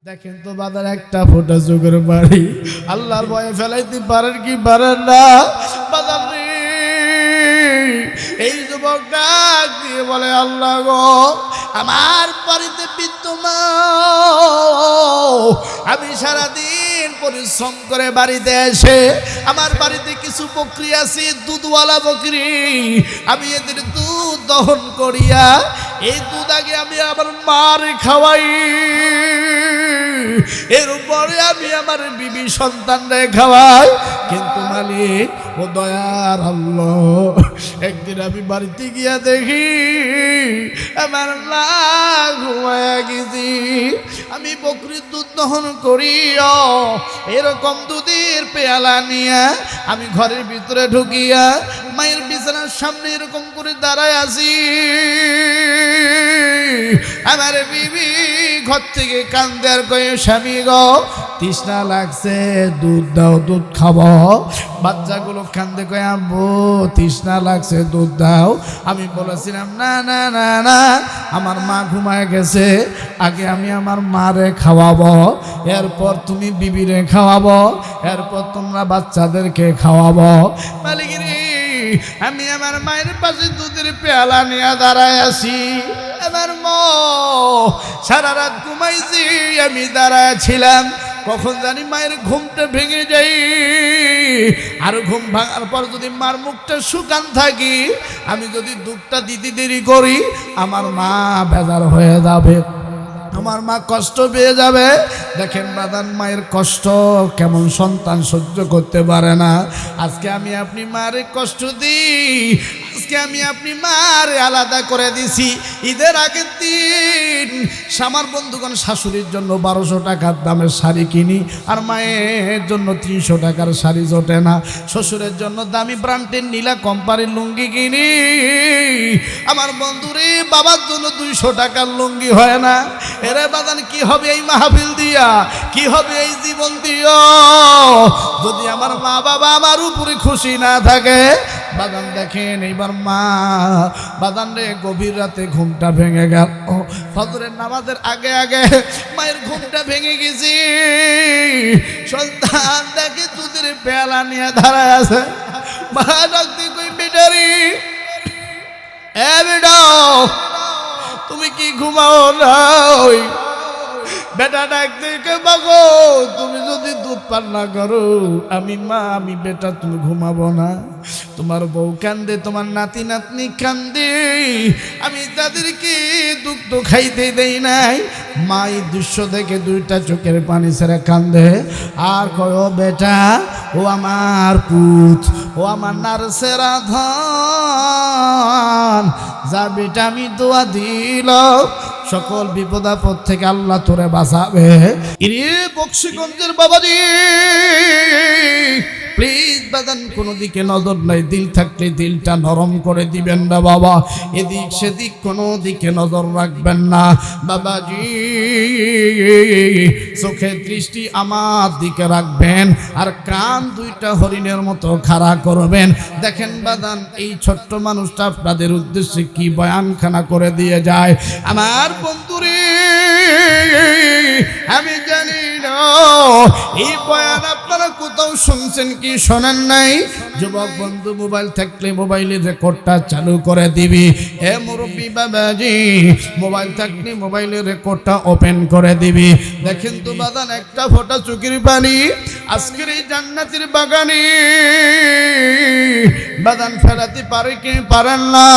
দেখেন তো বাজার একটা ফোঁটা চোখের বাড়ি আল্লাহর ভয়ে ফেলাইতে পারেন কি পারেন না? বাজার এই যুবক ডাক দিয়ে বলে, আল্লাহ গো, আমার বাড়িতে বিদ্যমান আমি সারাদিন পরিশ্রম করে বাড়িতে এসে আমার বাড়িতে কিছু বকরি আছে, দুধওয়ালা বকরি, আমি এদের দুধ দহন করিয়া এই দুধ আগে আমি আমার মার খাওয়াই, এরপরে আমি আমার বিবি সন্তানরে খাওয়াই। কিন্তু মালিক ও দয়ার আল্লাহ, একদিন আমি বাড়িতে গিয়া দেখি আমার মা ঘুমায়া গেছি, আমি বকরির দুধ দহন করিয়া এরকম দুধের পেয়ালা নিয়ে আমি ঘরের ভিতরে ঢুকিয়া মায়ের বিছানার সামনে এরকম করে দাঁড়ায় আছি। আমার বিবি ঘর থেকে কান্দে আর কয়ে, স্বামী গো, তৃষ্ণা লাগছে, দুধ দাও, দুধ খাবো। বাচ্চাগুলো কান্দে কয়ে, আব্বু তৃষ্ণা লাগছে, দুধ দাও। আমি বলেছিলাম না না না না, আমার মা ঘুমায় গেছে, আগে আমি আমার মারে খাওয়াবো, এরপর তুমি বিবিরে খাওয়াবো, এরপর তোমরা বাচ্চাদেরকে খাওয়াবো। মালিকিরি, আমি আমার মায়ের পাশে দুধের পেয়ালা নিয়ে দাঁড়ায় আছি। আমার মা সারা রাত ঘুমাইছি, আমি দাঁড়ায় ছিলাম, কখন জানি মায়ের ঘুমটা ভেঙে যাই। আর ঘুম ভাঙার পর যদি মার মুখটা শুকান থাকি, আমি যদি দুধটা দিতে দেরি করি, আমার মা বেজার হয়ে যাবে, আমার মা কষ্ট পেয়ে যাবে। দেখেন বাদান, মায়ের কষ্ট কেমন সন্তান সহ্য করতে পারে না। আজকে আমি আপনি মারে কষ্ট দিই, আজকে আমি আপনি মারে আলাদা করে দিছি। ঈদের আগের দিন আমার বন্ধুগণ শাশুড়ির জন্য 1200 টাকার দামের শাড়ি কিনি, আর মায়ের জন্য 300 টাকার শাড়ি জোটে না। শ্বশুরের জন্য দামি ব্র্যান্ডের নীলা কোম্পানির লুঙ্গি কিনি, আমার বন্ধুরে বাবার জন্য 200 টাকার লুঙ্গি হয় না। এরে বাদান, কি হবে এই মাহফিল দিয়া, কি হবে এই জীবন দিয়া, যদি আমার মা বাবা আমার উপরে খুশি না থাকে? বাদান দেখেন, এইবার মা বাদান রে গভীর রাতে ঘুমটা ভেঙে গেল, ফজরের নামাজের আগে আগে মায়ের ঘুমটা ভেঙে গেছি। সন্তান দেখে দুধের পেয়ালা নিয়ে দাঁড়ায় আছে, মা ডাকতে কই, বেটারি, এ বেটা, তুমি কি ঘুমাও না? বেটা ডাকতে কে, বাগো, তুমি যদি দুধ পান না করো, আমি মা, আমি বেটা, তুমি ঘুমাবো না। তোমার বউ কান্দে, তোমার নাতি নাতনি কান্দে, আমি তাদেরকে দুধ খাইতে দেই নাই। মা এই দৃশ্য দেখে দুইটা চোখের পানি ছেড়ে কান্দে, আর কয়, ও বেটা, ও আমার পুত, ও আমার নার্সেরা ধন, যা বেটা, আমি দোয়া দিল, সকল বিপদ আপদ থেকে আল্লাহ তোরে বাঁচাবে। ইরে বক্সিগঞ্জের বাবাজি, প্লিজ বাদান, কোনো দিকে নজর নাই, দিল থাকলে দিলটা নরম করে দিবেন না বাবা, এদিক সেদিক কোনো দিকে নজর রাখবেন না বাবাজি, চোখের দৃষ্টি আমার দিকে রাখবেন, আর কান দুইটা হরিণের মতো খাড়া করবেন। দেখেন বাদান, এই ছোট্ট মানুষটা আপনাদের উদ্দেশ্যে কি বয়ানখানা করে দিয়ে যায়। আমার বন্ধুরে, আমি জানি না এই বয়ান আপনারা কোথাও শুনছেন কি শোনেন নাই। যুবক বন্ধু, মোবাইল থাকলে মোবাইলের রেকর্ডটা চালু করে দিবি। এ মুরব্বী বাবাজি, মোবাইল থাকলে মোবাইলের রেকর্ডটা ওপেন করে দিবি। দেখেন তো বাদান, একটা ফোঁটা চোখের পানি আজকের এই জান্নাতের বাগানে বাদান ফেলাতে পারে কি পারেন না?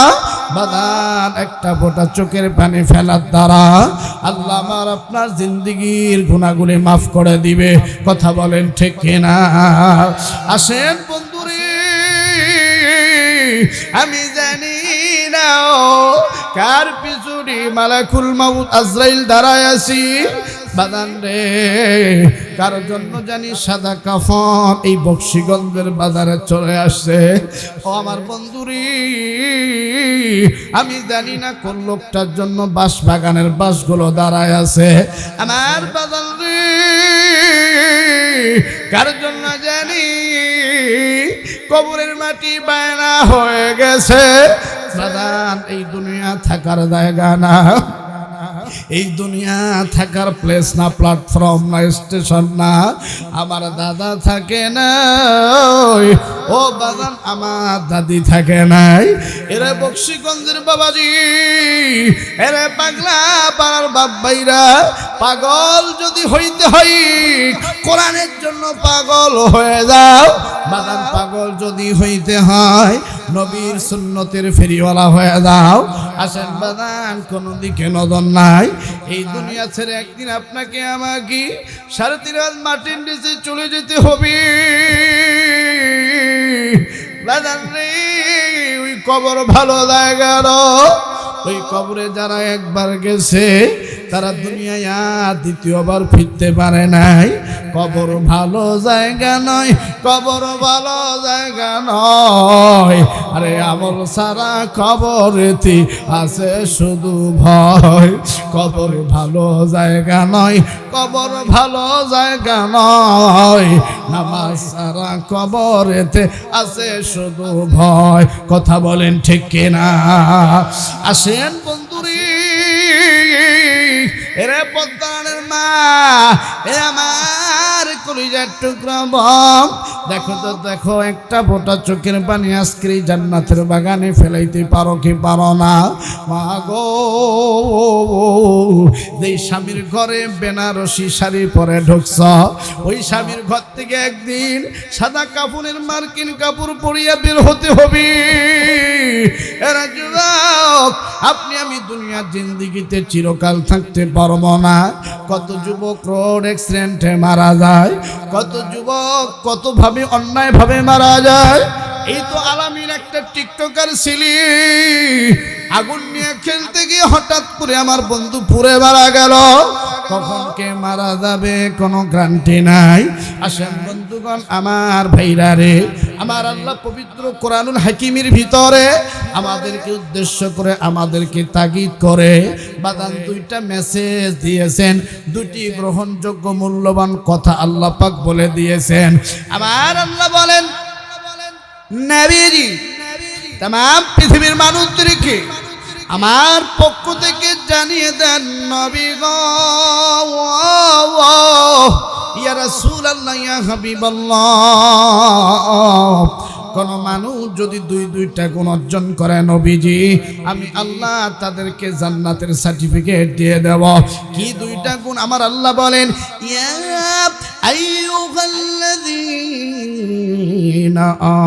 বাদান, একটা ফোঁটা চোখের পানি ফেলার দ্বারা আল্লাহ আমার আপনার জিন্দেগির গুনাহগুলি মাফ করে দিবে। কথা বলেন ঠিক কিনা? আসেন বন্ধুরে, আমি জানি না কার পিছনে মালাকুল মাউত আজরাইল দাঁড়ায় আছি। বাদান রে, কার জন্য জানি সাদা কাফন এই বক্সিগঞ্জের বাজারে চলে আসছে। ও আমার বন্ধুরে, আমি জানি না কোন লোকটার জন্য বাঁশ বাগানের বাঁশগুলো দাঁড়ায় আছে। আমার বাদান রে, কার জন্য জানি কবরের মাটি বায়না হয়ে গেছে। বাদান, এই দুনিয়া থাকার জায়গা না, এই দুনিয়া থাকার প্লেস না, প্ল্যাটফর্ম না, স্টেশন না। আমার দাদা থাকে না, ও বাজান আমার দাদি থাকে নাই। এরে বক্সিগঞ্জের বাবাজি, এরে পাগলা পাড়ার বাপ ভাইরা, পাগল যদি হইতে হয় কোরআনের জন্য পাগল হয়ে যাও। বাগান পাগল যদি হইতে হয় নবীর সুন্নতের ফেরিওয়ালা হয়ে যাও। আসেন বাগান, কোনো দিকে নজর নাই। এই দুনিয়া ছেড়ে একদিন আপনাকে আমাকে 3.5 মাটির নিচে চলে যেতে হবে। বাগান রে, ওই কবর ভালো জায়গা না। ওই কবরে যারা একবার গেছে তারা দুনিয়ায় আর দ্বিতীয়বার ফিরতে পারে নাই। কবর ভালো জায়গা নয়, কবর ভালো জায়গা নয়। আরে আমল সারা কবরেতে আছে শুধু ভয়। কবর ভালো জায়গা নয়, কবর ভালো জায়গা নয়। নামাজ সারা কবরেতে আছে শুধু ভয়। কথা বলেন ঠিক কিনা? আসেন বন্ধুরে, এরে পদ্মানের মা, এ আমার কলিজার টুকরা বম, দেখো তো দেখো, একটা ফোঁটা চোখের পানি আজকে জান্নাতের বাগানে ফেলাইতে পারো কি পারো না? মা গো, যেই স্বামীর ঘরে বেনারসি শাড়ি পরে ঢুকছ, ওই স্বামীর ঘর থেকে একদিন সাদা কাপড়ের মার্কিন কাপড় পরিয়া বের হতে হবে। এরা যুবক, আপনি আমি দুনিয়ার জিন্দিগিতে চিরকাল থাকতে পারবো না। কত যুবক রোড অ্যাক্সিডেন্টে মারা যায়, কত যুবক কতভাবে অন্যায়ভাবে মারা যায়। এই তো আলামিন একটা টিকটকার ছিলি, আগুন নিয়ে খেলতে গিয়ে হঠাৎ করে আমার বন্ধু পুড়ে মারা গেল। কখন কে মারা যাবে কোনো গ্যারান্টি নাই। আসেন বন্ধুগণ, আমার ভাইরা রে, আমার আল্লাহ পবিত্র কোরআনুল হাকিমের ভিতরে আমাদেরকে উদ্দেশ্য করে, আমাদেরকে তাগিদ করে বাদান 2টা মেসেজ দিয়েছেন। 2টি গ্রহণযোগ্য মূল্যবান কথা আল্লাহ পাক বলে দিয়েছেন। আমার আল্লাহ বলেন, নবীজি तमाम পৃথিবীর মানুষদেরকে আমার পক্ষ থেকে জানিয়ে দেন, নবী গো, ইয়া রাসূলুল্লাহ, ইয়া হাবিবাল্লাহ, কোন মানুষ যদি 2টা গুণ অর্জন করে নবীজি, আমি আল্লাহ তাদেরকে জান্নাতের সার্টিফিকেট দিয়ে দেব। কি 2টা গুণ? আমার আল্লাহ বলেন, ইয়া আইয়ুহাল্লাযীনা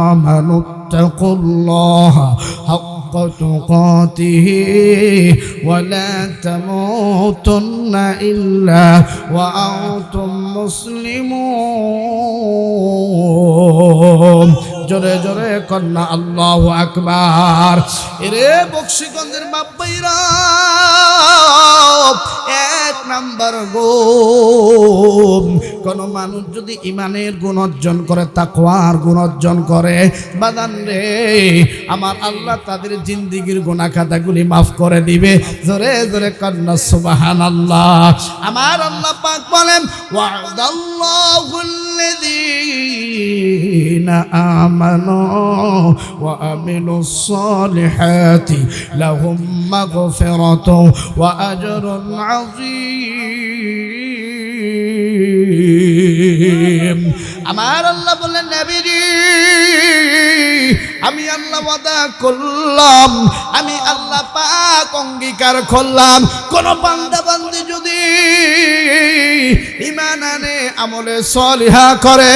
আমানু তাকুল্লাহা হাক্কা তুকাতিহি ওয়া লা তামুতুন্না ইল্লা ওয়া আনতুম মুসলিমুন। জোরে জোরে কন্যা আল্লাহু আকবার। এরে বক্সিগঞ্জের বাপ্পাইরা, 1 নাম্বার গুণ, কোন মানুষ যদি ইমানের গুণ অর্জন করে, তাকওয়ার গুণ অর্জন করে, বাদান রে, আমার আল্লাহ তাদের জিন্দেগির গুনাহ খাতাগুলি মাফ করে দিবে। জোরে জোরে কন্যা সুবহানাল্লাহ। আমার আল্লাহ পাক বলেন, ওয়াদাল্লাহুল্লাযীনা আমানু ওয়া আমিলুস সালিহাতি লাহুম মাগফিরাতুন ওয়া আজরুন আযীম। আমার আল্লাহ বলেন, নবীজি, আমি আল্লাহ ওয়াদা করলাম, আমি আল্লাহ পাক অঙ্গীকার করলাম, কোন বান্দা বান্দি যদি ঈমান আনে, আমলে সলিহা করে,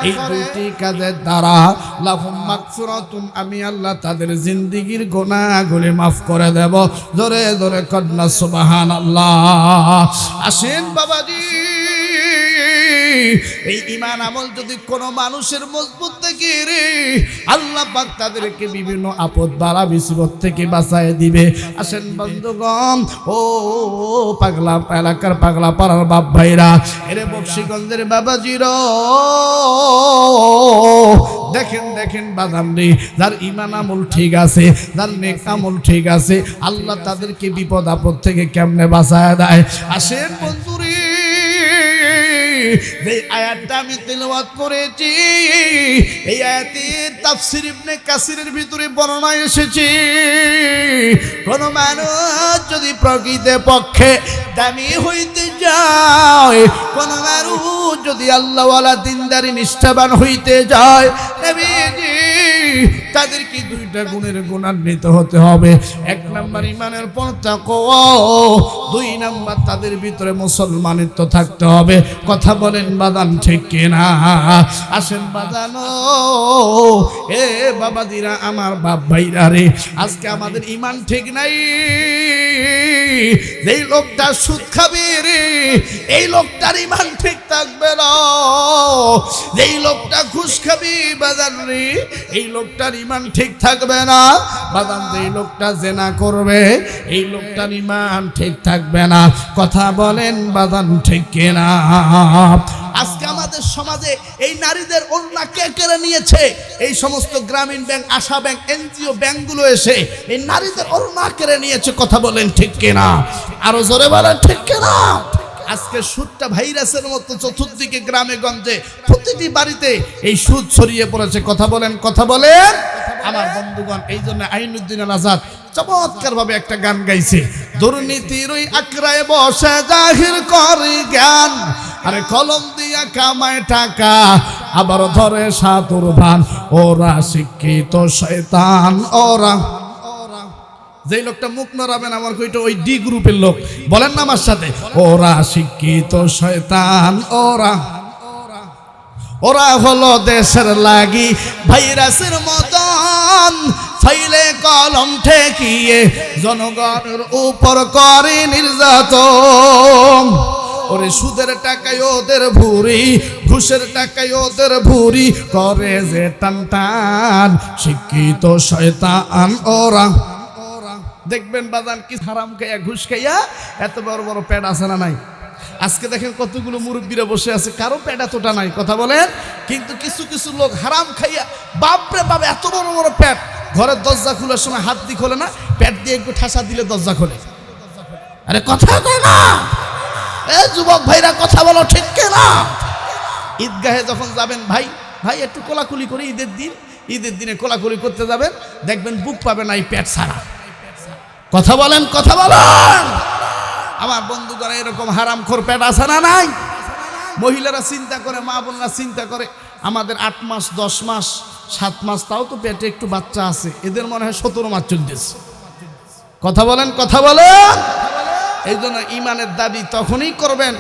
এই 2টি কাজের দ্বারা লাহুম মাগফিরাতুন, আমি আল্লাহ তাদের জিন্দেগির গুনাহগুলি মাফ করে দেব। জোরে জোরে কন্যা সুবহানাল্লাহ। আসেন বাবাজি, এই ঈমান আমল যদি কোনো মানুষের মজবুত থাকে রে, আল্লাহ পাক তাদেরকে বিভিন্ন আপদ বালা মুসিবত থেকে বাঁচায় দিবে। আসেন বন্ধুগণ, ও পাগলা এলাকার পাগলা পাড়ার বাপ ভাইরা, এরে বক্সিগঞ্জের বাবাজিরা, দেখেন দেখেন বাদাম রে, যার ঈমান আমল ঠিক আছে, যার নেক আমল ঠিক আছে, আল্লাহ তাদেরকে বিপদ আপদ থেকে কেমনে বাঁচায় দেয়। আসেন বন্ধুরে, এই আয়াতটা আমি তেলাওয়াত করেছি, এই আয়াতের তাফসীর ইবনে কাসিরের ভিতরে বর্ণনা এসেছে, কোন মানুষ যদি প্রকৃত পক্ষে দামি হইতে যায়, কোন মানুষ যদি আল্লাহওয়ালা দিনদারি নিষ্ঠাবান হইতে যায়, নবীজি তাদেরকে দুইটা গুণের গুণান্বিত হতে হবে। এক নাম্বার ইমানের পর তাকওয়া, দুই নাম্বার তাদের ভিতরে মুসলমানিত্ব থাকতে হবে। কথা বলেন বাদান ঠিক কিনা? আসেন বাদানো, এ বাবাদিরা, আমার বাপ ভাইরা রে, আজকে আমাদের ইমান ঠিক নাই। এই লোকটা সুদ খাবে রে, এই লোকটার ইমান ঠিক থাকবে না। এই লোকটা ঘুষ খাবি বাদান রে, এই লোকটার ইমান ঠিক থাকবে না। বাদান, এই লোকটা জেনা করবে, এই লোকটার ইমান ঠিক থাকবে না। কথা বলেন বাদান ঠিক কিনা? আজকে আমাদের সমাজে এই নারীদের ওড়না কে কেড়ে নিয়েছে? এই সমস্ত গ্রামীণ ব্যাংক, আশা ব্যাংক, এনজিও ব্যাংকগুলো এসে এই নারীদের ওড়না কেড়ে নিয়েছে। কথা বলেন ঠিক কিনা? আরো জোরে বলেন ঠিক কিনা? আজকে সুদটা ভাইরাসের মতো চতুর্দিকে গ্রামে গঞ্জে প্রতিটি বাড়িতে এই সুদ ছড়িয়ে পড়েছে। কথা বলেন, কথা বলেন আমার বন্ধুগণ। এই জন্য আইনুদ্দিন আল আজাদ চমৎকার ভাবে একটা গান গাইছে, দুর্নীতির ওই আকড়ায় বসে জাহির করে জ্ঞান, আরে কলম দিয়া কামায় টাকা, আবার ধরে সাতুর ভান, ওরা শিক্ষিত শয়তান। ওরা, যে লোকটা মুখ নড়াবেন আমার কইটা ওই ডি গ্রুপের লোক, বলেন না আমার সাথে, ওরা শিক্ষিত শয়তান। ওরা ওরা হলো দেশের লাগি ভাইরাসের মতন, ফাইলে কলম ঠেকিয়ে জনগণের উপর করে নির্যাতন। ওরে সুদের টাকায় ওদের ভুরি, ঘুষের টাকায় ওদের ভুরি, করে যে টান টান শিক্ষিত শয়তান। ওরা দেখবেন বাজান কি হারাম খাইয়া ঘুষ খাইয়া এত বড় বড় প্যাড আছে না নাই? আজকে দেখেন কতগুলো মুরব্বীরা বসে আছে, কারো প্যাড এতটা নাই। কথা বলেন, কিন্তু কিছু কিছু লোক হারাম খাইয়া বাপরে বাপ এত বড় বড় প্যাড, ঘরের দরজা খোলার সময় হাত দিয়ে খোলে না, প্যাড দিয়ে একটু ঠাসা দিলে দরজা খোলে। আরে কথা কয় না এ যুবক ভাইরা, কথা বলো ঠিক কিনা? ঈদগাহে যখন যাবেন ভাই, ভাই একটু কোলাকুলি করে ঈদের দিনে কোলাকুলি করতে যাবেন, দেখবেন বুক পাবেন এই প্যাড ছাড়া। কথা বলেন, কথা বলেন আমার বন্ধুগণ। এরকম হারামখোর প্যাড আছে না নাই? মহিলারা চিন্তা করে, মা বোনরা চিন্তা করে, আমাদের 8 মাস 10 মাস 7 মাস, তাও তো পেটে একটু বাচ্চা আছে, এদের মনে হয় 17 মাস চলতেছে। কথা বলেন, কথা বলেন। এই জন্য ইমানের দাবি তখনই করবেন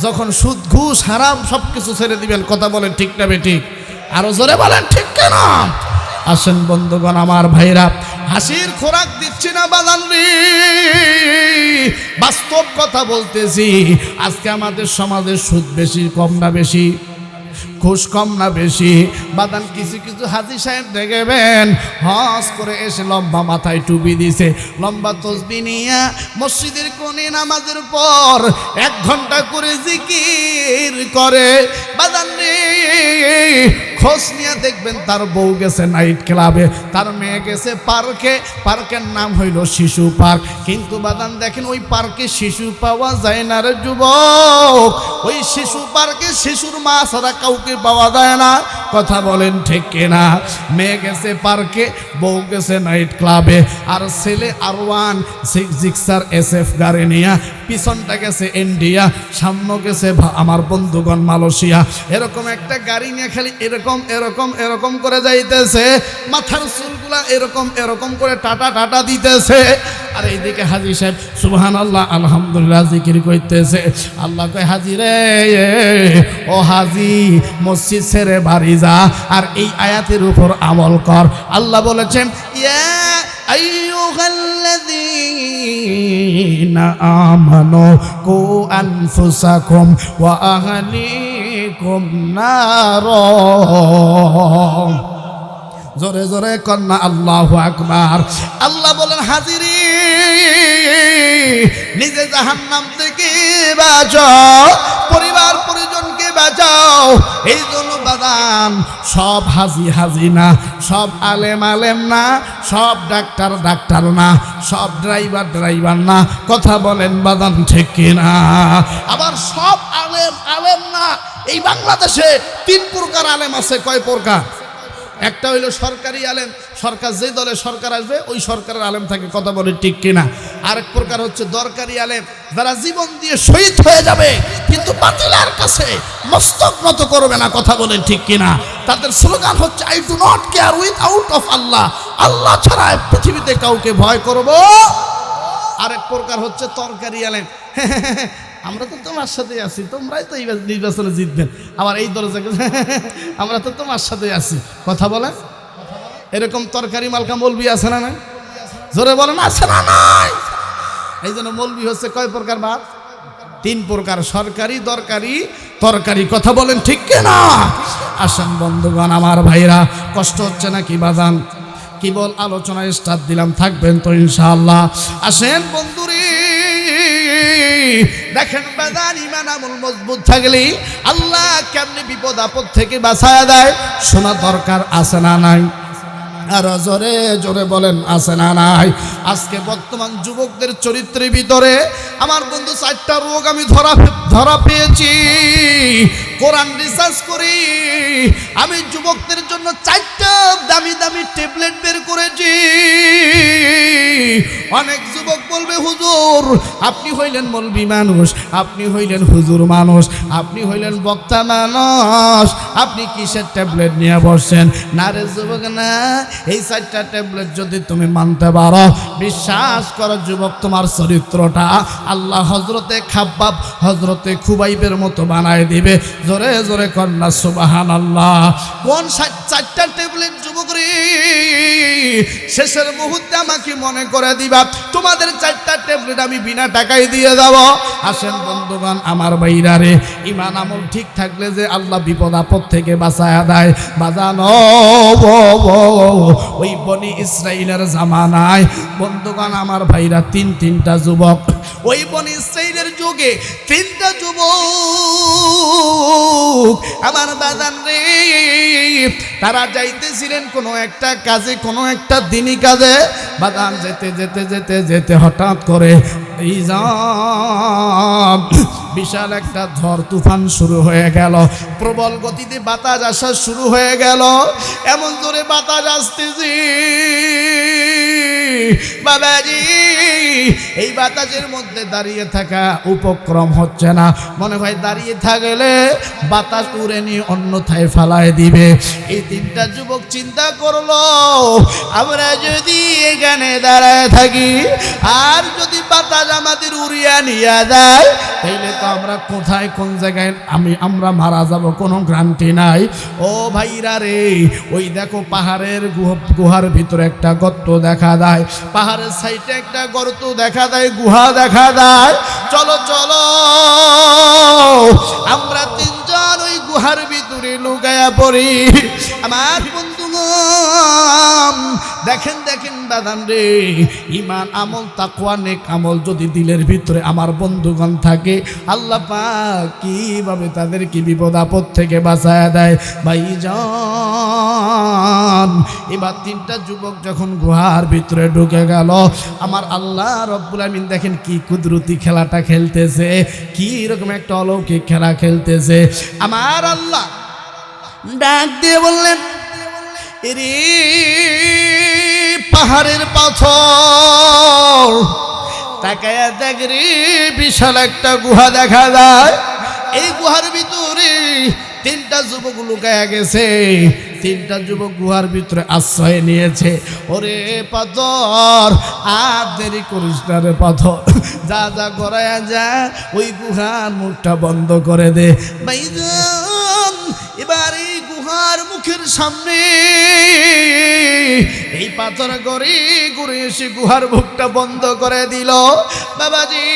যখন সুদ ঘুষ হারাম সবকিছু ছেড়ে দিবেন। কথা বলেন ঠিক না বেঠিক? আরো জোরে বলেন ঠিক কেনা? আসেন বন্ধুগণ আমার ভাইরা, হাসির খোরাক দিচ্ছি না বাদান রে, বাস্তব কথা বলতেছি। আজকে আমাদের সমাজে সুদ বেশি কম না বেশি? ঘুষ কম না বেশি? বাদান কিছু কিছু হাজি সাহেব দেখবেন হজ করে এসে লম্বা মাথায় টুপি দিছে, লম্বা তসবি নিয়া মসজিদের কোণে নামাজের পর 1 ঘন্টা করে জিকির করে। বাদান রে, খোঁজ নিয়ে দেখবেন তার বউ গেছে নাইট ক্লাবে, তার মেয়ে গেছে পার্কে, পার্কের নাম হইল শিশু পার্ক। কিন্তু বাদান দেখেন ওই পার্কে শিশু পাওয়া যায় না রে যুবক, ওই শিশু পার্কে শিশুর মা ছাড়া কাউকে পাওয়া যায় না। কথা বলেন ঠিক কিনা? মেয়ে গেছে পার্কে, বউ গেছে নাইট ক্লাবে, আর ছেলে R1 জিক্সার SF গাড়ি নিয়া, পিছনটা গেছে ইন্ডিয়া, সামনে গেছে আমার বন্ধুগণ মালয়েশিয়া। এরকম একটা গাড়ি নিয়ে খালি এরকম এরকম এরকম করে যাইতেছে, মাথার চুলগুলা এরকম এরকম করে টাটা টাটা দিতেছে। আর এইদিকে হাজি সাহেব সুবহানাল্লাহ আলহামদুলিল্লাহ জিকির করতেছে। আল্লাহ কয়, হাজি রে, ও হাজি, মসজিদ ছেড়ে বাড়ি যা আর এই আয়াতের উপর আমল কর। আল্লাহ বলেছেন, ইয়া আইয়ুহাল্লাযীনা আমানু কু আনফুসাকুম ওয়া আহলিকুম নার। জোরে জোরে কন্যা আল্লাহু আকবার। আল্লাহ বলেন, হাজিরি নিজে জাহান্নাম থেকে বাঁচাও, পরিবার পরিজনকে বাঁচাও। এই জন্য বাদান, সব হাজি হাজি না, সব আলেম আলেম না, সব ডাক্তার ডাক্তার না, সব ড্রাইভার ড্রাইভার না। কথা বলেন বাদান ঠিক কিনা? আবার সব আলেম আলেম না, এই বাংলাদেশে 3 প্রকার আলেম আছে। কয় প্রকার? একটা হইলো সরকারি আলেম, সরকার যে দলে সরকার আসবে ওই সরকারের আলেম থাকে, কথা বলে ঠিক কিনা। আরেক প্রকার হচ্ছে দরকারি আলেম, যারা জীবন দিয়ে শহীদ হয়ে যাবে কিন্তু বাতিলের কাছে মস্তক নত করবে না, কথা বলেন ঠিক কিনা। তাদের স্লোগান হচ্ছে I do not care without of Allah, Allah ছাড়া পৃথিবীতে কাউকে ভয় করব। আরেক প্রকার হচ্ছে তরকারি আলেম, আমরা তো তোমার সাথে আছি, তোমরাই তো এই নির্বাচনে জিতবেন, আবার এই দলে আমরা তো তোমার সাথে আছি, কথা বলে। এরকম তরকারি মালকা মৌলবি আছে না নাই? জোরে বলেন আছে না নাই? এই জন্য মৌলবি হচ্ছে কয় প্রকার বাপ? 3 প্রকার, সরকারি, দরকারি, তরকারি, কথা বলেন ঠিক কিনা। আসেন বন্ধুগণ আমার ভাইরা, কষ্ট হচ্ছে নাকি বাজান? কেবল আলোচনায় স্টার্ট দিলাম, থাকবেন তো ইনশাআল্লাহ। আসেন বন্ধুরে, দেখেন বাজান, ইমান আমল মজবুত থাকলে আল্লাহ কেমনে বিপদ আপদ থেকে বাঁচায় দেয়, শোনা দরকার আছে না নাই? আর জোরে জোরে বলেন আছে না নাই? আজকে বর্তমান যুবকদের চরিত্রের ভিতরে আমার বন্ধু 4টা রোগ আমি ধরা পেয়েছি। কোরআন রিসার্চ করি আমি যুবকদের জন্য 4টা দামি দামি ট্যাবলেট বের করেছি। অনেক যুবক বলবে হুজুর আপনি হইলেন মৌলবি মানুষ, আপনি হইলেন হুজুর মানুষ, আপনি হইলেন বক্তা মানুষ, আপনি কিসের ট্যাবলেট নিয়ে বসছেন? না রে যুবক না, এই 4টা ট্যাবলেট যদি তুমি মানতে পারো, বিশ্বাস করো যুবক, তোমার চরিত্রটা আল্লাহ হজরতে খাব্বাব হজরতে খুবাইবের মতো বানায় দিবে। জোরে জোরে কন্যা সুবহানাল্লাহ। কোন 4টা ট্যাবলেট যুবক রে? শেষের মুহূর্তে আমাকে মনে করে দিবা, তোমাদের 4টা ট্যাবলেট আমি বিনা টাকায় দিয়ে যাব। আসেন বন্ধুগণ আমার ভাইরা রে, ইমান আমল ঠিক থাকলে যে আল্লাহ বিপদ আপদ থেকে বাঁচায়া দেয়। বাজানো ওই বনি ইসরাইলের জামানায় বন্ধুগণ আমার ভাইরা 3টা যুবক, ওই বনি ইসরাইলের যুগে 3টা যুবক আমার বাজান রে, তারা যাইতেছিলেন কোনো একটা কাজে, কোনো একটা দিনই কাজে। বাজান যেতে যেতে যেতে যেতে হঠাৎ করে এই বিশাল একটা ঝড় তুফান শুরু হয়ে গেল, প্রবল গতিতে বাতাস আসা শুরু হয়ে গেল। এমন জোরে বাতাস আসতেছে বাবাজি, এই বাতাসের মধ্যে দাঁড়িয়ে থাকা উপক্রম হচ্ছে না, মনে হয় দাঁড়িয়ে থাকলে বাতাস উড়ে নিয়ে অন্যথায় ফালায় দিবে। এই 3টা যুবক চিন্তা করলো, আমরা যদি এখানে দাঁড়ায় থাকি আর যদি বাতাস আমাদের উড়িয়া নিয়ে যায়, তাইলে তো আমরা কোথায় কোন জায়গায় আমরা মারা যাব, কোনো গ্যারান্টি নাই। ও ভাইরা রে, ওই দেখো পাহাড়ের গুহার ভিতরে একটা গর্ত দেখা যায়, পাহাড়ের সাইডে একটা গর্ত দেখা যায়, গুহা দেখা যায়। চলো চলো আমরা 3জন ওই গুহার ভিতরে লুকায়া পড়ি। আমার বন্ধুগণ দেখেন দেখেন বাদান রে, ইমান আমল তাকওয়া নেক আমল যদি দিলের ভিতরে আমার বন্ধুগণ থাকে, আল্লাহ পাক কিভাবে তাদেরকে বিপদ আপদ থেকে বাঁচায় দেয়। ভাইজান এবার 3টা যুবক যখন গুহার ভিতরে ঢুকে গেল, আমার আল্লাহ রব্বুল আমিন দেখেন কি কুদরতি খেলাটা খেলতেছে, কি রকম একটা অলৌকিক খেলা খেলতেছে। আমার আল্লাহ ডাক দিয়ে বললেন, রে পাহাড়ের পাথর তাকায়া দেখ রে, বিশাল একটা গুহা দেখা যায়। এই গুহার ভিতরে 3টা যুবক লুকায়া গেছে, 3টা যুবক গুহার ভিতরে আশ্রয় নিয়েছে। ওরে পাথর আর দেরি করিস না রে পাথর, যা যা করায়া যা, ওই গুহার মুখটা বন্ধ করে দে। ভাইজান এবার এই গুহার মুখের সামনে এই পাথর ঘুরে ঘুরে এসে গুহার মুখটা বন্ধ করে দিল। বাবাজি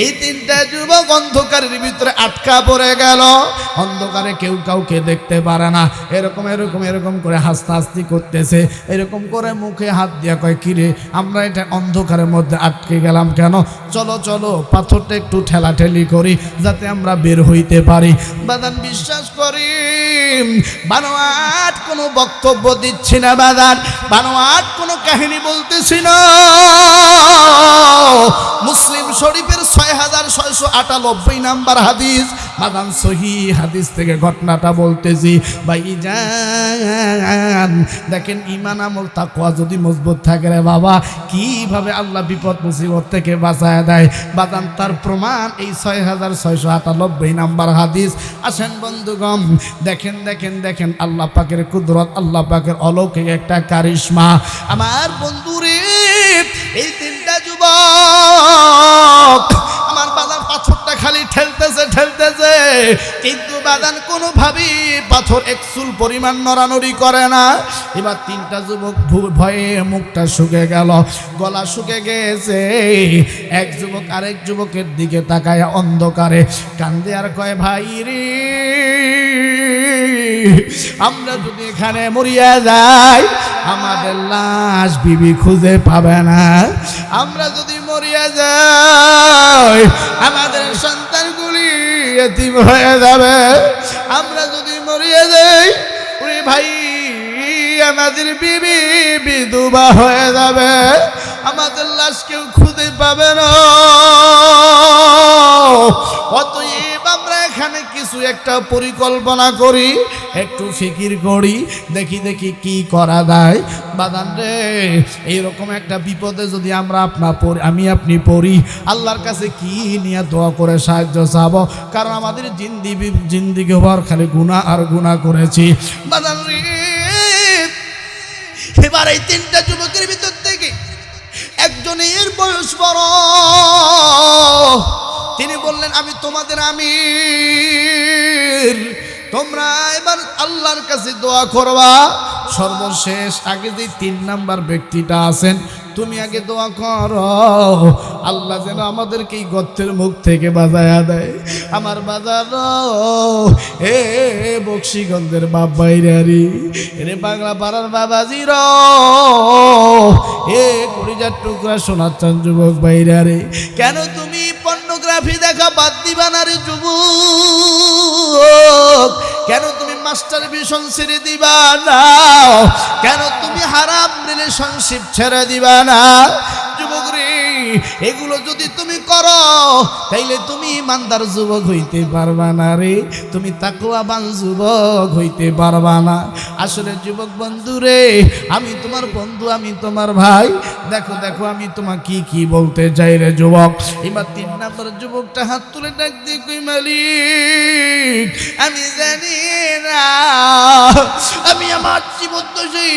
এই 3টা যুবক অন্ধকারের ভিতরে আটকা পড়ে গেল, অন্ধকারে কেউ কাউকে দেখতে পারে না। এরকম এরকম এরকম করে হাসতে হাসতে করতেছে, এরকম করে মুখে হাত দিয়া কয়, কিরে আমরা এটা অন্ধকারের মধ্যে আটকে গেলাম কেন? চলো চলো পাথরটা একটু ঠেলাঠেলি করি যাতে আমরা বের হইতে পারি। বাদান বিশ্বাস করি বানোয়াট কোনো বক্তব্য দিচ্ছি না বাজান, বানোয়াট কোনো কাহিনী বলতেছি না। মুসলিম শরীফের 6698 নাম্বার হাদিস, বাজান সহিহ হাদিস থেকে ঘটনাটা বলতেছি। ভাইজান দেখেন, ঈমান আমল তাকওয়া যদি মজবুত থাকে রে বাবা, কিভাবে আল্লাহ বিপদ মুসিবত থেকে বাঁচায় দেয় বাজান, তার প্রমাণ এই 6698 নাম্বার হাদিস। আসেন বন্ধুগণ, দেখেন দেখেন দেখেন আল্লাহ পাকের কুদরত, আল্লাহ পাকের অলৌকিক একটা কারিশমা। আমার বন্ধুরে, এই তিনটা যুবক আমার বাজান পাথরটা খালি ঠেলতেছে ঠেলতেছে, কিন্তু বাজান কোনোভাবেই পাথর একচুল পরিমাণ নড়ানড়ি করে না। এবার তিনটা যুবক ভয়ে মুখটা শুকে গেল, গলা শুকে গেছে। এক যুবক আরেক যুবকের দিকে তাকায় অন্ধকারে কান্দে আর কয়, ভাই রে, আমরা যদি এখানে মরিয়া যাই আমাদের লাশ বিবি খুঁজে পাবে না। আমরা যদি মরিয়া যাই আমাদের সন্তানগুলি এতিম হয়ে যাবে। আমরা যদি মরিয়া যাই ওরে ভাই আমাদের বিবি বিধবা হয়ে যাবে, আমাদের লাশ কেউ খুঁজে পাবে না। অতএব আমরা এখানে কিছু একটা পরিকল্পনা করি, একটু ফিকির করি, দেখি দেখি কি করা যায়। বাদান রে, এইরকম একটা বিপদে যদি আমরা আমি আপনি পড়ি, আল্লাহর কাছে কি নিয়ে দোয়া করে সাহায্য চাবো? কারণ আমাদের জিন্দিগি ভর খালি গুনাহ আর গুনাহ করেছি। বাদান রে, এবার এই তিনটা যুবকের ভিতর থেকে একজনের বয়স বড়, তিনি বললেন, আমি তোমাদের আমির, তোমরা এবার আল্লাহর কাছে দোয়া করবা। সর্বশেষ আগে যে 3 নাম্বার ব্যক্তিটা আছেন, তুমি আগে দোয়া করো আল্লাহ যেন আমাদেরকে এই গর্তের মুখ থেকে বাজায়া দেয়। আমার বাজার এ বক্সিগঞ্জের বাপ বাইরারি, এরে বাংলা পাড়ার বাবাজির, এ কলিজার টুকরা সোনার চান যুবক বাইরারে, কেন তুমি পর্নোগ্রাফি দেখা বাদ দিবা না রে যুবক? কেন তুমি মাস্টারবেশন ছেড়ে দিবা না? কেন তুমি হারাম রিলেশনশিপ ছেড়ে দিবা না? যুবক রে, এগুলো যদি তুমি করো তাইলে তুমি ইমানদার যুবক হইতে পারবা না রে, তুমি তাকওয়াবান যুবক হইতে পারবা না। আসলে যুবক বন্ধু রে, আমি তোমার বন্ধু, আমি তোমার ভাই। দেখো দেখো আমি তোমাকে কি বলতে চাই রে যুবক। এবার 3 নম্বর যুবকটা হাত তুলে ডাক দিয়ে কই, মালিক আমি জানি না আমি আমার জীবন তো সেই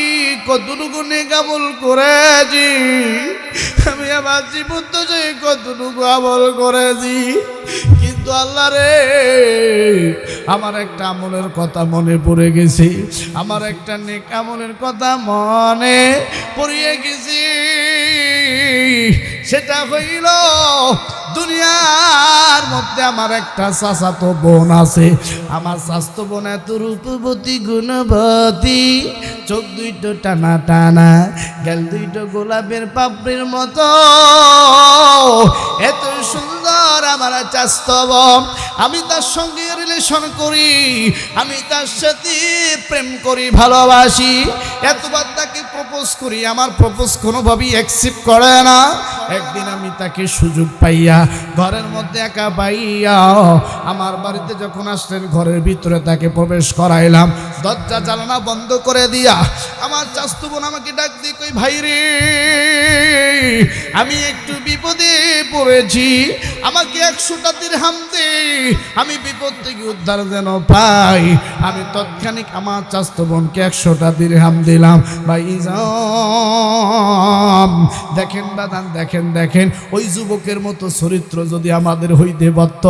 কতটুকু নেক আমল করেছি, আমি আমার জীবন তো সেই কতটুকু আমল করেছি, কিন্তু আল্লাহ রে আমার একটা আমলের কথা মনে পড়ে গেছে, আমার একটা নেক আমলের কথা মনে পড়িয়ে গেছি। সেটা হইল, দুনিয়ার মধ্যে আমার একটা চাচাতো বোন আছে। আমার চাচাতো বোন এত রূপবতী গুণবতী, চোখ দুইটো টানা টানা, গাল দুইটো গোলাপের পাপড়ির মতো, এত সুন্দর আমার চাচাতো বোন। আমি তার সঙ্গে রিলেশন করি, আমি তার সাথে প্রেম করি, ভালোবাসি, এতবার তাকে প্রপোজ করি, আমার প্রপোজ কোনোভাবেই অ্যাকসেপ্ট করে না। একদিন আমি তাকে সুযোগ পাইয়া ঘরের মধ্যে একা পাইয়া আমার বাড়িতে যখন আসলেন, ঘরের ভিতরে তাকে প্রবেশ করাইলাম, দরজা জানালা বন্ধ করে দিয়া আমার চাচাতো বোন আমাকে ডাক দিয়ে কই, ভাই রে আমি একটু বিপদে পড়েছি, আমাকে 100টা দিরহাম দে, আমি বিপদ থেকে উদ্ধার যেন পাই। আমি তৎক্ষণিক আমার চাচাতো বোনকে 100টা দিরহাম দিলাম। ভাই দেখেন বাদান, দেখেন দেখেন, ওই যুবকের মতো চরিত্র যদি আমাদের হইতে পারত,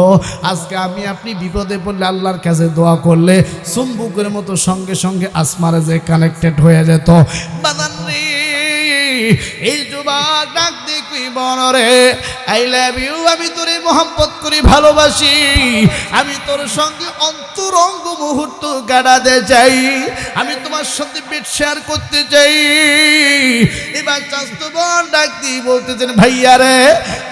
আজকে আমি আপনি বিপদে পড়লে আল্লাহর কাছে দোয়া করলে চুম্বকের মতো সঙ্গে সঙ্গে আসমানে যে কানেক্টেড হয়ে যেত। বাদান রে, এই যুবক ডাক দেখি, বনরে আই লাভ ইউ, আমি তোরে মোহাম্মত করি, ভালোবাসি, আমি তোর সঙ্গে অন্তরঙ্গ মুহূর্ত কাটাতে চাই, আমি তোমার সাথে বেড শেয়ার করতে চাই। এবার চাচাতো বোন ডাক দিয়ে বলতেছেন, ভাইয়া রে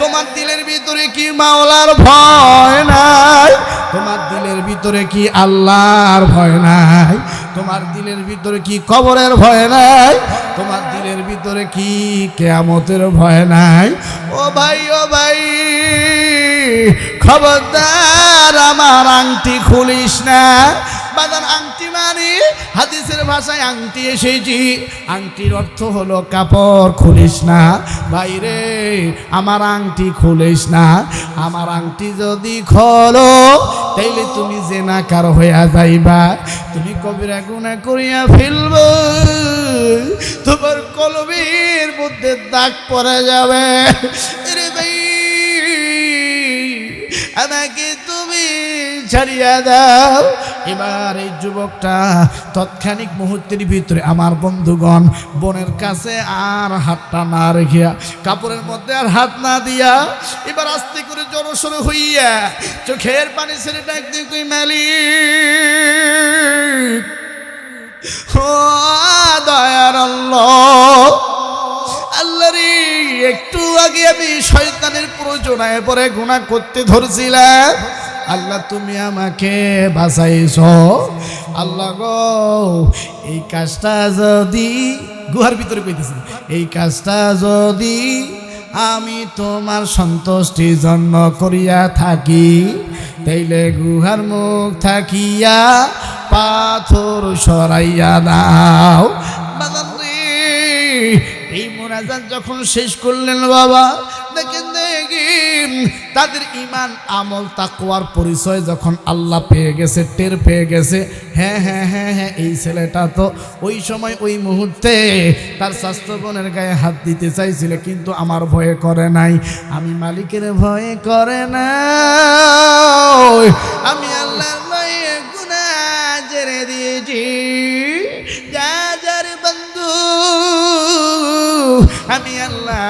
তোমার দিলের ভিতরে কি মাওলার ভয় নাই? তোমার দিলের ভিতরে ভিতরে কি আল্লাহর ভয় নাই? তোমার দিলের ভিতরে কি কবরের ভয় নাই? তোমার দিলের ভিতরে কি কিয়ামতের ভয় নাই? ও ভাই, ও ভাই, খবরদার আমার আংটি খুলিস না। বাদান আংটি মানে হাদিসের ভাষায় আংটি এসেছি, আংটির অর্থ হলো কাপড়। খুলিস না ভাইরে, আমার আংটি খুলিস না। আমার আংটি যদি খোলো তাইলে তুমি জেনাকার হইয়া যাইবা, তুমি কবিরা গুনাহ করিয়া ফেলব, তোমার কলবের মধ্যে দাগ পড়ে যাবে। রে ভাই, আমাকে তুমি ছাড়িয়া দাও। এবার এই যুবকটা তৎক্ষণিক মুহূর্তের ভিতরে আমার বন্ধুগণ বোনের কাছে আর হাতটা না রেখিয়া, কাপড়ের মধ্যে আর হাত না দিয়া, এবার আস্তে করে জড়সড় হইয়া চোখের পানি ছেড়ে ডাক দিয়ে কই, মালিক, ও দয়ার আল্লাহ, আল্লাহ রে, একটু আগে আমি শয়তানের প্ররোচনায় পরে গুনাহ করতে ধরছিলাম, আল্লাহ তুমি আমাকে বাঁচাইছো। আল্লাহ গো, এই কাজটা যদি, গুহার ভিতরে কইতেছি, এই কাজটা যদি আমি তোমার সন্তুষ্টির জন্য করিয়া থাকি, তাইলে গুহার মুখ থাকিয়া পাথর সরাইয়া দাও। এই মোনাজাত যখন শেষ করলেন বাবা, দেখেন তাদের ইমান আমল তাকওয়ার পরিচয় যখন আল্লাহ পেয়ে গেছে, টের পেয়ে গেছে, হ্যাঁ হ্যাঁ হ্যাঁ হ্যাঁ, এই ছেলেটা তো ওই সময় ওই মুহূর্তে তার স্বাস্থ্য বোনের গায়ে হাত দিতে চাইছিল, কিন্তু আমার ভয়ে করে নাই, আমি মালিকের ভয়ে করে না, আমি আল্লাহর ভয়ে গুনাহ ছেড়ে দিয়েছি। যা যার বন্ধু, আমি আল্লাহ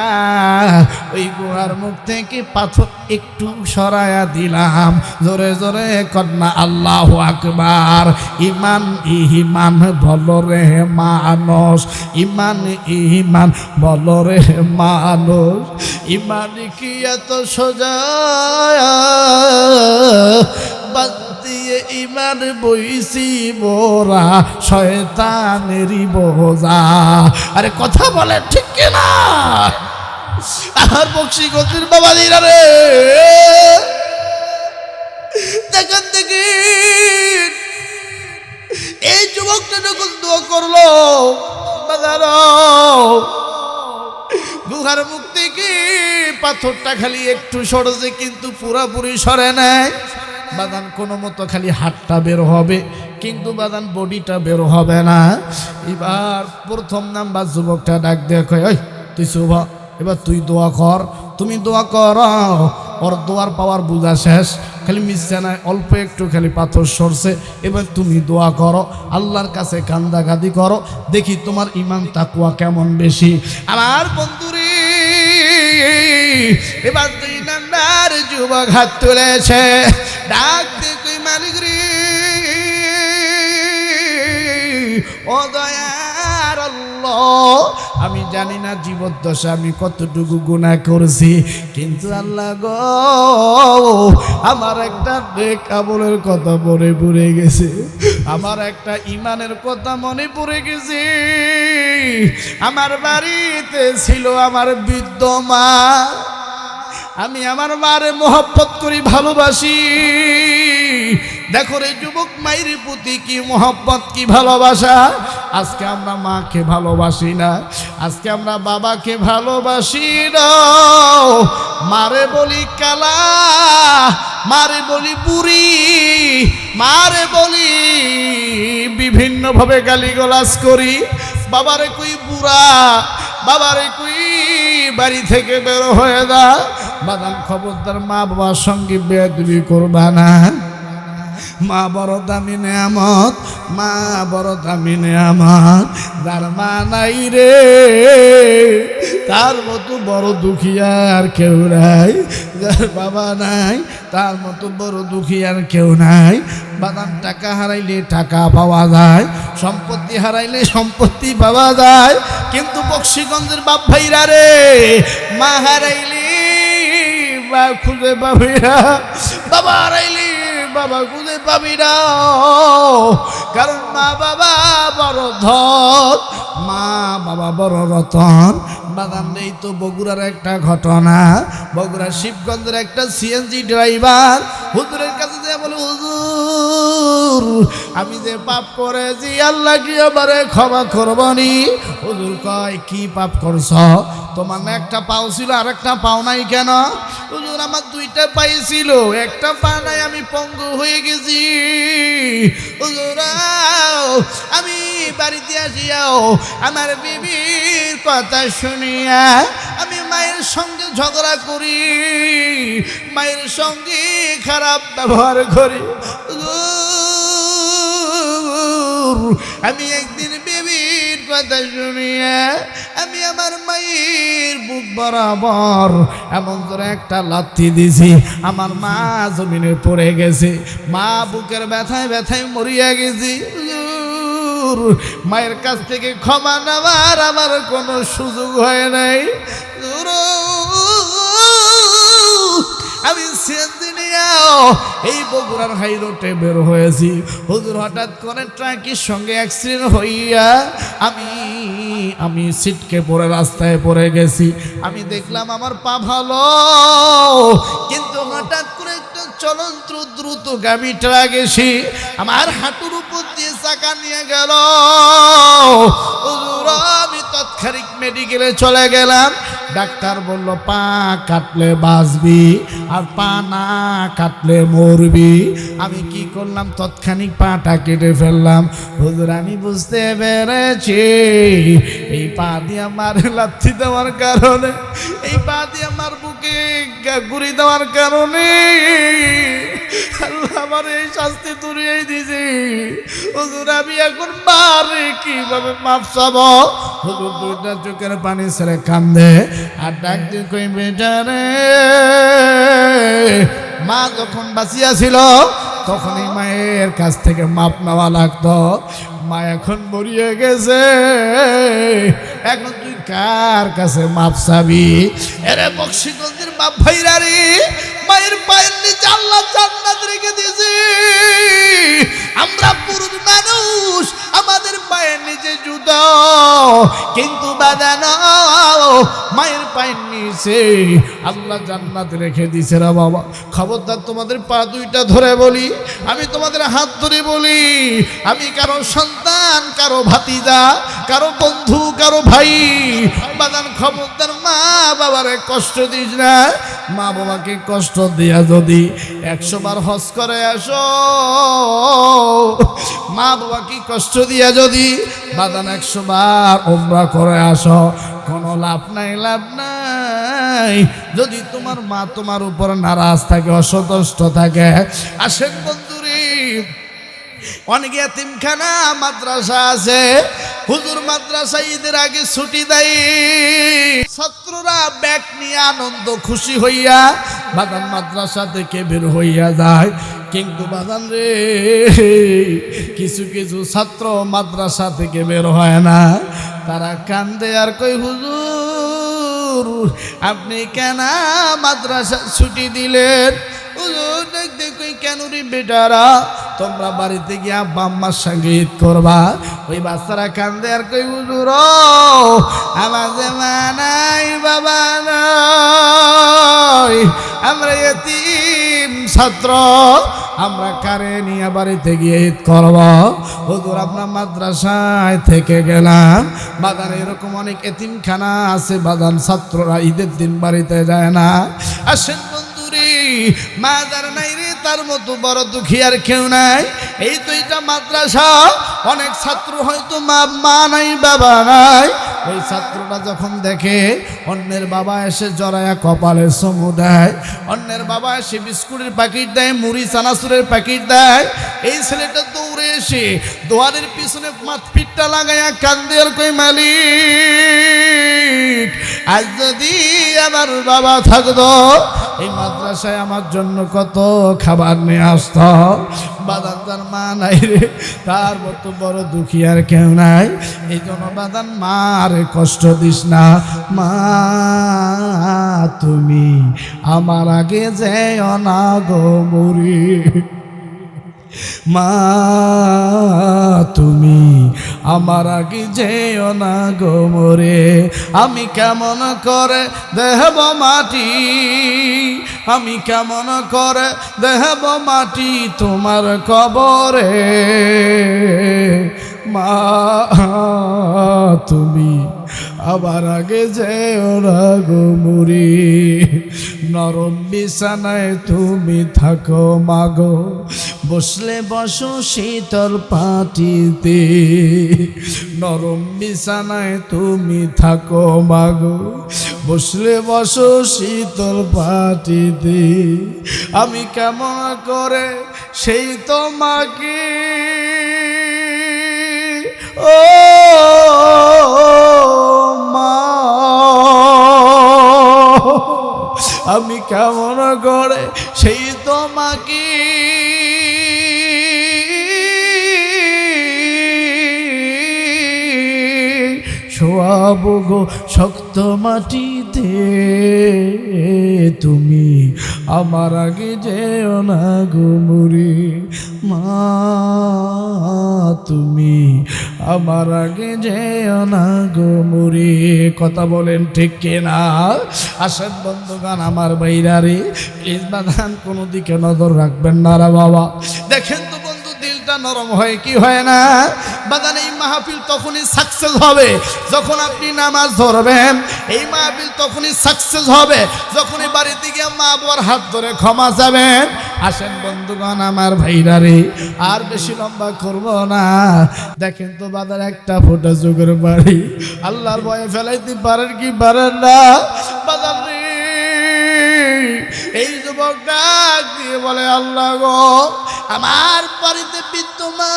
ওই গুহার মুখ থেকে পাথর একটু সরায়া দিলাম। জোরে জোরে কন্যা আল্লাহু আকবার। ইমান ইমান বলো রে মানুষ, ইমান ইমান বলো রে মানুষ, ইমান কি এত সোজা, দিয়ে ইমান বইছি মোরা শয়তানেরই বোঝা। আরে কথা বলে ঠিক কিনা? আর বক্সিগঞ্জের বাবা দিরা রে, দেখেন দেখি এই যুবকটা যখন দোয়া করলো, গুহার মুখ থেকে পাথরটা খালি একটু সরেছে, কিন্তু পুরাপুরি সরে নাই বাদান, কোনো মতো খালি হাতটা বের হবে, কিন্তু বাদান বডিটা বের হবে না। এবার প্রথম নাম্বার যুবকটা ডাক দিয়ে কয়, ওই তুই শুভ, এবার তুই দোয়া কর, তুমি দোয়া কর। ওর দোয়ার পাওয়ার বুঝা শেষ, খালি মিশছে না, অল্প একটু খালি পাথর সরছে, এবার তুমি দোয়া করো, আল্লাহর কাছে কান্দাকাদি করো, দেখি তোমার ইমান তাকওয়া কেমন বেশি। আমার বন্ধুরে, এবার দুই নাম্বার যুবক হাত তুলেছে, ডাক দে কই, মালিক রে, ও দয়ার আল্লাহ, আমি জানি না জীবদ্দশা আমি কতটুকু গুনাহ করছি, কিন্তু আল্লাহ গো, আমার একটা নেক আমলের কথা মনে পড়ে গেছে, আমার একটা ইমানের কথা মনে পড়ে গেছে। আমার বাড়িতে ছিল আমার বৃদ্ধ মা, আমি আমার মারে মোহাব্বত করি, ভালোবাসি। দেখো রে যুবক, মায়ের প্রতি কি মোহাব্বত, কি ভালোবাসা। আজকে আমরা মাকে ভালোবাসি না, আজকে আমরা বাবাকে ভালোবাসি না, মারে বলি কালা, মারে বলি বুড়ি, মারে বলি বিভিন্নভাবে গালিগালাজ করি, বাবারে কই বুড়া, বাবারে কই বাড়ি থেকে বের হয়ে যা। বাদাম খবরদার মা বাবার সঙ্গে বেয়াদবি করবা না। মা বড় দামি নেয়ামত, মা বড় দামি নেয়ামত, যার মা নাই রে তার মতো বড় দুঃখিয়ার কেউ নাই, যার বাবা নাই তার মতো বড় দুঃখিয়ার কেউ নাই। বাদাম টাকা হারাইলে টাকা পাওয়া যায়, সম্পত্তি হারাইলে সম্পত্তি পাওয়া যায়, কিন্তু বক্সিগঞ্জের বাপ ভাইরা রে, মা হারাইলে বা খুঁজে পাবে না, বাবা হারাইলে বাবা খুঁজে পাবি না, কারণ মা বাবা বড় ধন, মা বাবা বড় রতন। বাদাম নেই তো বগুড়ার একটা ঘটনা, বগুড়া শিবগঞ্জের একটা সিএনজি ড্রাইভার হুজুরের কাছে যে বলে, হুজুর আমি যে পাপ করেছি আল্লাহ কি আমারে ক্ষমা করবনি? হুজুর কয়, কি পাপ করছ? তোমার না একটা পাও ছিল আর একটা পাও নাই কেন? হুজুর আমার দুইটা পাই ছিল, একটা পা নাই, আমি পঙ্গু হয়ে গেছি। হুজুর আমি বাড়িতে আসিয়াও আমার বিবির কথা শুনিয়া আমি মায়ের সঙ্গে ঝগড়া করি, মায়ের সঙ্গে খারাপ ব্যবহার করি। আমি একদিন বিবির কথা শুনিয়া আমি আমার মায়ের বুক বরাবর এমন করে একটা লাথি দিছি, আমার মা জমিনে পড়ে গেছে, মা বুকের ব্যথায় ব্যথায় মরিয়া গেছি। মায়ের কাছ থেকে ক্ষমা নেওয়ার আমার কোনো সুযোগ হয় নাই। আমি এই বগুড়ার হাই রোডে বের হয়েছি, হুজুর হঠাৎ করে ট্রাকের সঙ্গে অ্যাক্সিডেন্ট হইয়া আমি সিটকে পড়ে রাস্তায় পড়ে গেছি। আমি দেখলাম আমার পা ভালো, কিন্তু হঠাৎ করে একটা চলন্ত দ্রুতগামী ট্রাক এসে আমার হাঁটুর উপর দিয়ে চাকা নিয়ে গেল। হুজুর আমি তৎক্ষণিক মেডিকেলে চলে গেলাম। ডাক্তার বলল, পা কাটলে বাঁচবি আর পা না কাটলে মরবি। আমি কি করলাম, তৎক্ষণিক পাটা কেটে ফেললাম। হুজুর আমি বুঝতে পেরেছি, এই পা দিয়ে আমার লাথি দেওয়ার কারণে, এই পা দিয়ে আমার বুকে গুড়ি দেওয়ার কারণে আল্লাহ আমার এই শাস্তি তুলিয়ে দিয়েছে। হুজুর আমি এখন মারে কিভাবে মাপ চাব? হুজুর দুইটা চোখের পানি ছেড়ে কান্দে আর ডাক দিয়ে কই, বেটারে মা যখন বাঁচিয়া ছিল তখনই মায়ের কাছ থেকে মাপ নেওয়া লাগতো, মা এখন মরিয়ে গেছে, এখন তুই কার কাছে মাপ চাবি? এরে বক্সিগঞ্জের বাপ ভাইরা রে, মায়ের পায়ের নিচে আল্লাহ জান্নাত রেখে দিয়েছে। আমরা পুরুষ মানুষ, আমাদের পায়ের নিচে জুতো, কিন্তু বাদানো মায়ের পায়ের নিচে আল্লাহ জান্নাত রেখে দিয়েছে। রে বাবা খবরদার, তোমাদের পা দুইটা ধরে বলি, আমি তোমাদের হাত ধরে বলি, আমি কারো সন্তান, কারো ভাতিজা, কারো বন্ধু, কারো ভাই, বাদান খবরদার মা বাবারে কষ্ট দিস না। মা বাবাকে কষ্ট দিয়া যদি 100 বার হজ করে আসো, মা বাবাকে কষ্ট দিয়া যদি বাদান 100 বার উমরা করে আসো, কোনো লাভ নাই, লাভ নাই। যদি তোমার মা তোমার উপর নারাজ থাকে, অসন্তুষ্ট থাকে। আসেন বন্ধুরে, অনেক এতিমখানা মাদ্রাসা আছে, হুজুর মাদ্রাসা ঈদের আগে ছুটি দেয়, ছাত্ররা ব্যাগ নিয়ে আনন্দ খুশি হইয়া বাগান মাদ্রাসা থেকে বের হইয়া যায়। কিন্তু বাগান রে, কিছু কিছু ছাত্র মাদ্রাসা থেকে বের হয় না, তারা কান্দে আর কই, হুজুর আপনি কেন মাদ্রাসা ছুটি দিলেন? হুজুর দেখতে কই, কেন রে বেটারা, তোমরা বাড়িতে গিয়া আব্বা আম্মার সঙ্গে ঈদ করবা। ওই বাচ্চারা কান্দে আর কই, হুজুর আমার যে মা নাই, বাবা নাই, আমরা এতিম ছাত্র, আমরা কারে নিয়ে বাড়িতে গিয়ে ঈদ করব? হুজুর আমরা মাদ্রাসায় থেকে গেলাম। বাগানে এরকম অনেক এতিমখানা আছে, বাগান ছাত্ররা ঈদের দিন বাড়িতে যায় না। আসেন বন্ধুরে, মা যার নাই রে তার মতো বড় দুঃখী আর কেউ নাই। এই তো এটা মাদ্রাসা, অনেক ছাত্র হয়তো মা নাই, বাবা নাই। ওই ছাত্রটা যখন দেখে অন্যের বাবা এসে জড়ায়া কপালে চুমু দেয়, অন্যের বাবা এসে বিস্কুটের প্যাকেট দেয়, মুড়ি চানাচুরের প্যাকেট দেয়, এই ছেলেটা দৌড়ে এসে দোয়ারের পিছনে পিঠটা লাগাইয়া কান্দে আর কই, মালিক আজ যদি আমার বাবা থাকতো, এই মাদ্রাসায় আমার জন্য কত খাবার নিয়ে আসত। বাদান তার মা নাই রে, তার মতো বড় দুঃখী আর কেউ নাই। এই জন্য বাদান মারে কষ্ট দিস না, মা তুমি আমার আগে যেও না গো মরি। মা তুমি আমার আগে যেও না গো মরে, আমি কেমন করে দেহব মাটি, আমি কেমন করে দেহব মাটি তোমার কবরে। মা তুমি আবার আগে যেও না গো মরে, নরম বিছানায় তুমি থাকো মাগো, বসলে বসো শীতল পাটিতে, নরম বিছানায় তুমি থাকো মাগো, বসলে বসো শীতল পাটিতে, আমি কেমন করে সেই তোমাকে ও মা, আমি কেমন করে সেই তোমাকে শোয়াবো গো শক্ত মাটিতে, তুমি আমার আগে যেও না গো মরে, মা তুমি আমার আগে যেও না গো মরে। কথা বলেন ঠিক কিনা? আসেন বন্ধুগান আমার বাইরারে, প্লিজ বাদান কোনো দিকে নজর রাখবেন না রে বাবা। দেখেন তো বন্ধু, দিলটা নরম হয় কি হয় না বাদান? এই মাহফিল তখনই সাকসেস হবে যখন আপনি নামাজ ধরবেন, এই মাহফিল তখনই সাকসেস হবে যখনই বাড়িতে গিয়ে মা বাবার হাত ধরে ক্ষমা যাবেন। আসেন বন্ধুগণ আমার ভাইরারে, আর বেশি লম্বা করব না। দেখেন তো বাদার একটা ফোঁটা চোখের বাড়ি আল্লাহর ভয়ে ফেলাইতে পারেন কি পারেন না? বাদার এই যুবক ডাক দিয়ে বলে, আল্লাহ গো আমার বাড়িতে বিদ্যমান,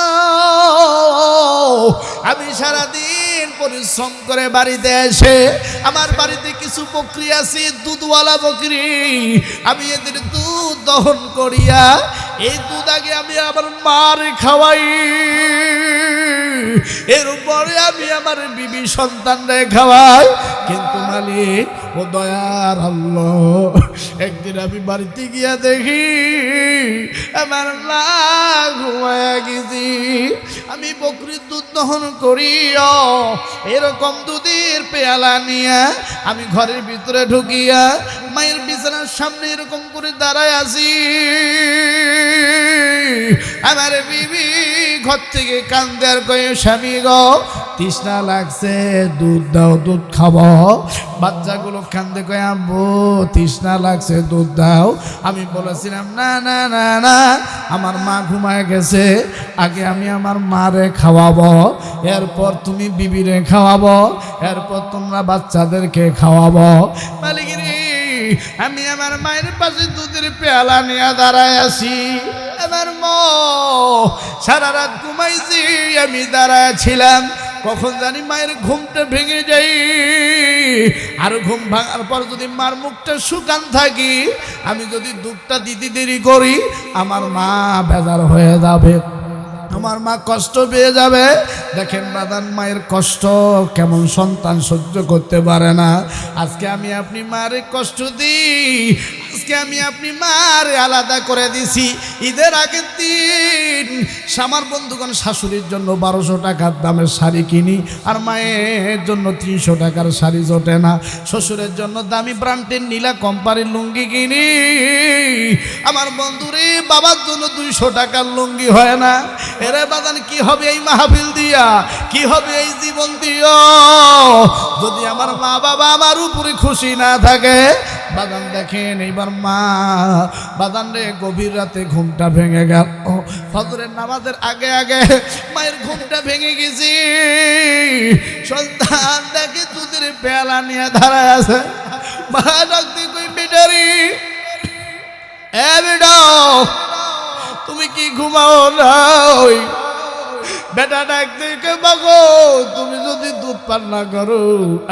আমি সারাদিন পরিশ্রম করে বাড়িতে এসে আমার বাড়িতে কিছু বকরি আছে, দুধওয়ালা বকরি, আমি এদের দুধ দহন করিয়া এই দুধ আগে আমি আমার মার খাওয়াই, এরপরে আমি আমার বিবি সন্তানরে খাওয়াই। কিন্তু মালিক ও দয়ার আল্লাহ, একদিন আমি বাড়িতে গিয়া দেখি আমার মা ঘুমায়া গেছি, আমি বকরির দুধ দহন করিয়া এরকম দুধের পেয়ালা নিয়ে আমি ঘরের ভিতরে ঢুকিয়া মায়ের বিছানার সামনে এরকম করে দাঁড়ায় আছি। আমার বিবি ঘর থেকে কান্দে আর কয়ে, স্বামী গো তৃষ্ণা লাগছে, দুধ দাও, দুধ খাবো। বাচ্চাগুলো কান্দে কয়ে, আব্বু তৃষ্ণা লাগছে, দুধ দাও। আমি বলেছিলাম না না না না, আমার মা ঘুমায় গেছে, আগে আমি আমার মারে খাওয়াবো, এরপর তুমি বিবিরে খাওয়াবো, এরপর তোমরা বাচ্চাদেরকে খাওয়াবো। মালিকিরি আমি আমার মায়ের পাশে দুধের পেয়ালা নিয়ে দাঁড়ায় আছি, আমার মা সারা রাত ঘুমাইছি, আমি দাঁড়ায় ছিলাম, কখন জানি মায়ের ঘুমটা ভেঙে যাই, আর ঘুম ভাঙার পর যদি মার মুখটা শুকান থাকি, আমি যদি দুধটা দিতে দেরি করি, আমার মা বেজার হয়ে যাবে, আমার মা কষ্ট পেয়ে যাবে। দেখেন বাদান, মায়ের কষ্ট কেমন সন্তান সহ্য করতে পারে না। আজকে আমি আপনি মারে কষ্ট দিই, আজকে আমি আপনি মারে আলাদা করে দিছি। ঈদের আগের দিন আমার বন্ধুগণ শাশুড়ির জন্য 1200 টাকার দামের শাড়ি কিনি, আর মায়ের জন্য 300 টাকার শাড়ি জোটে না। শ্বশুরের জন্য দামি ব্র্যান্ডের নীলা কোম্পানির লুঙ্গি কিনি, আমার বন্ধুরে বাবার জন্য 200 টাকার লুঙ্গি হয় না। এরে বাদান কি হবে এই মাহফিল দিয়া, কি হবে এই জীবন দিয়া, যদি আমার মা বাবা আমার উপরে খুশি না থাকে? বাদান দেখেন এইবার মা বাদান রে গভীর রাতে ঘুমটা ভেঙে গেল, ফজরের নামাজের আগে আগে মায়ের ঘুমটা ভেঙে গেছি। সন্তান দেখে দুধের পেয়ালা নিয়ে দাঁড়ায় আছে, মা ডাকতে কই, বেটারি এ বেটা তুমি কি ঘুমাও না? বেটা ডাকতে কে বাগো, তুমি যদি দুধ পান না করো,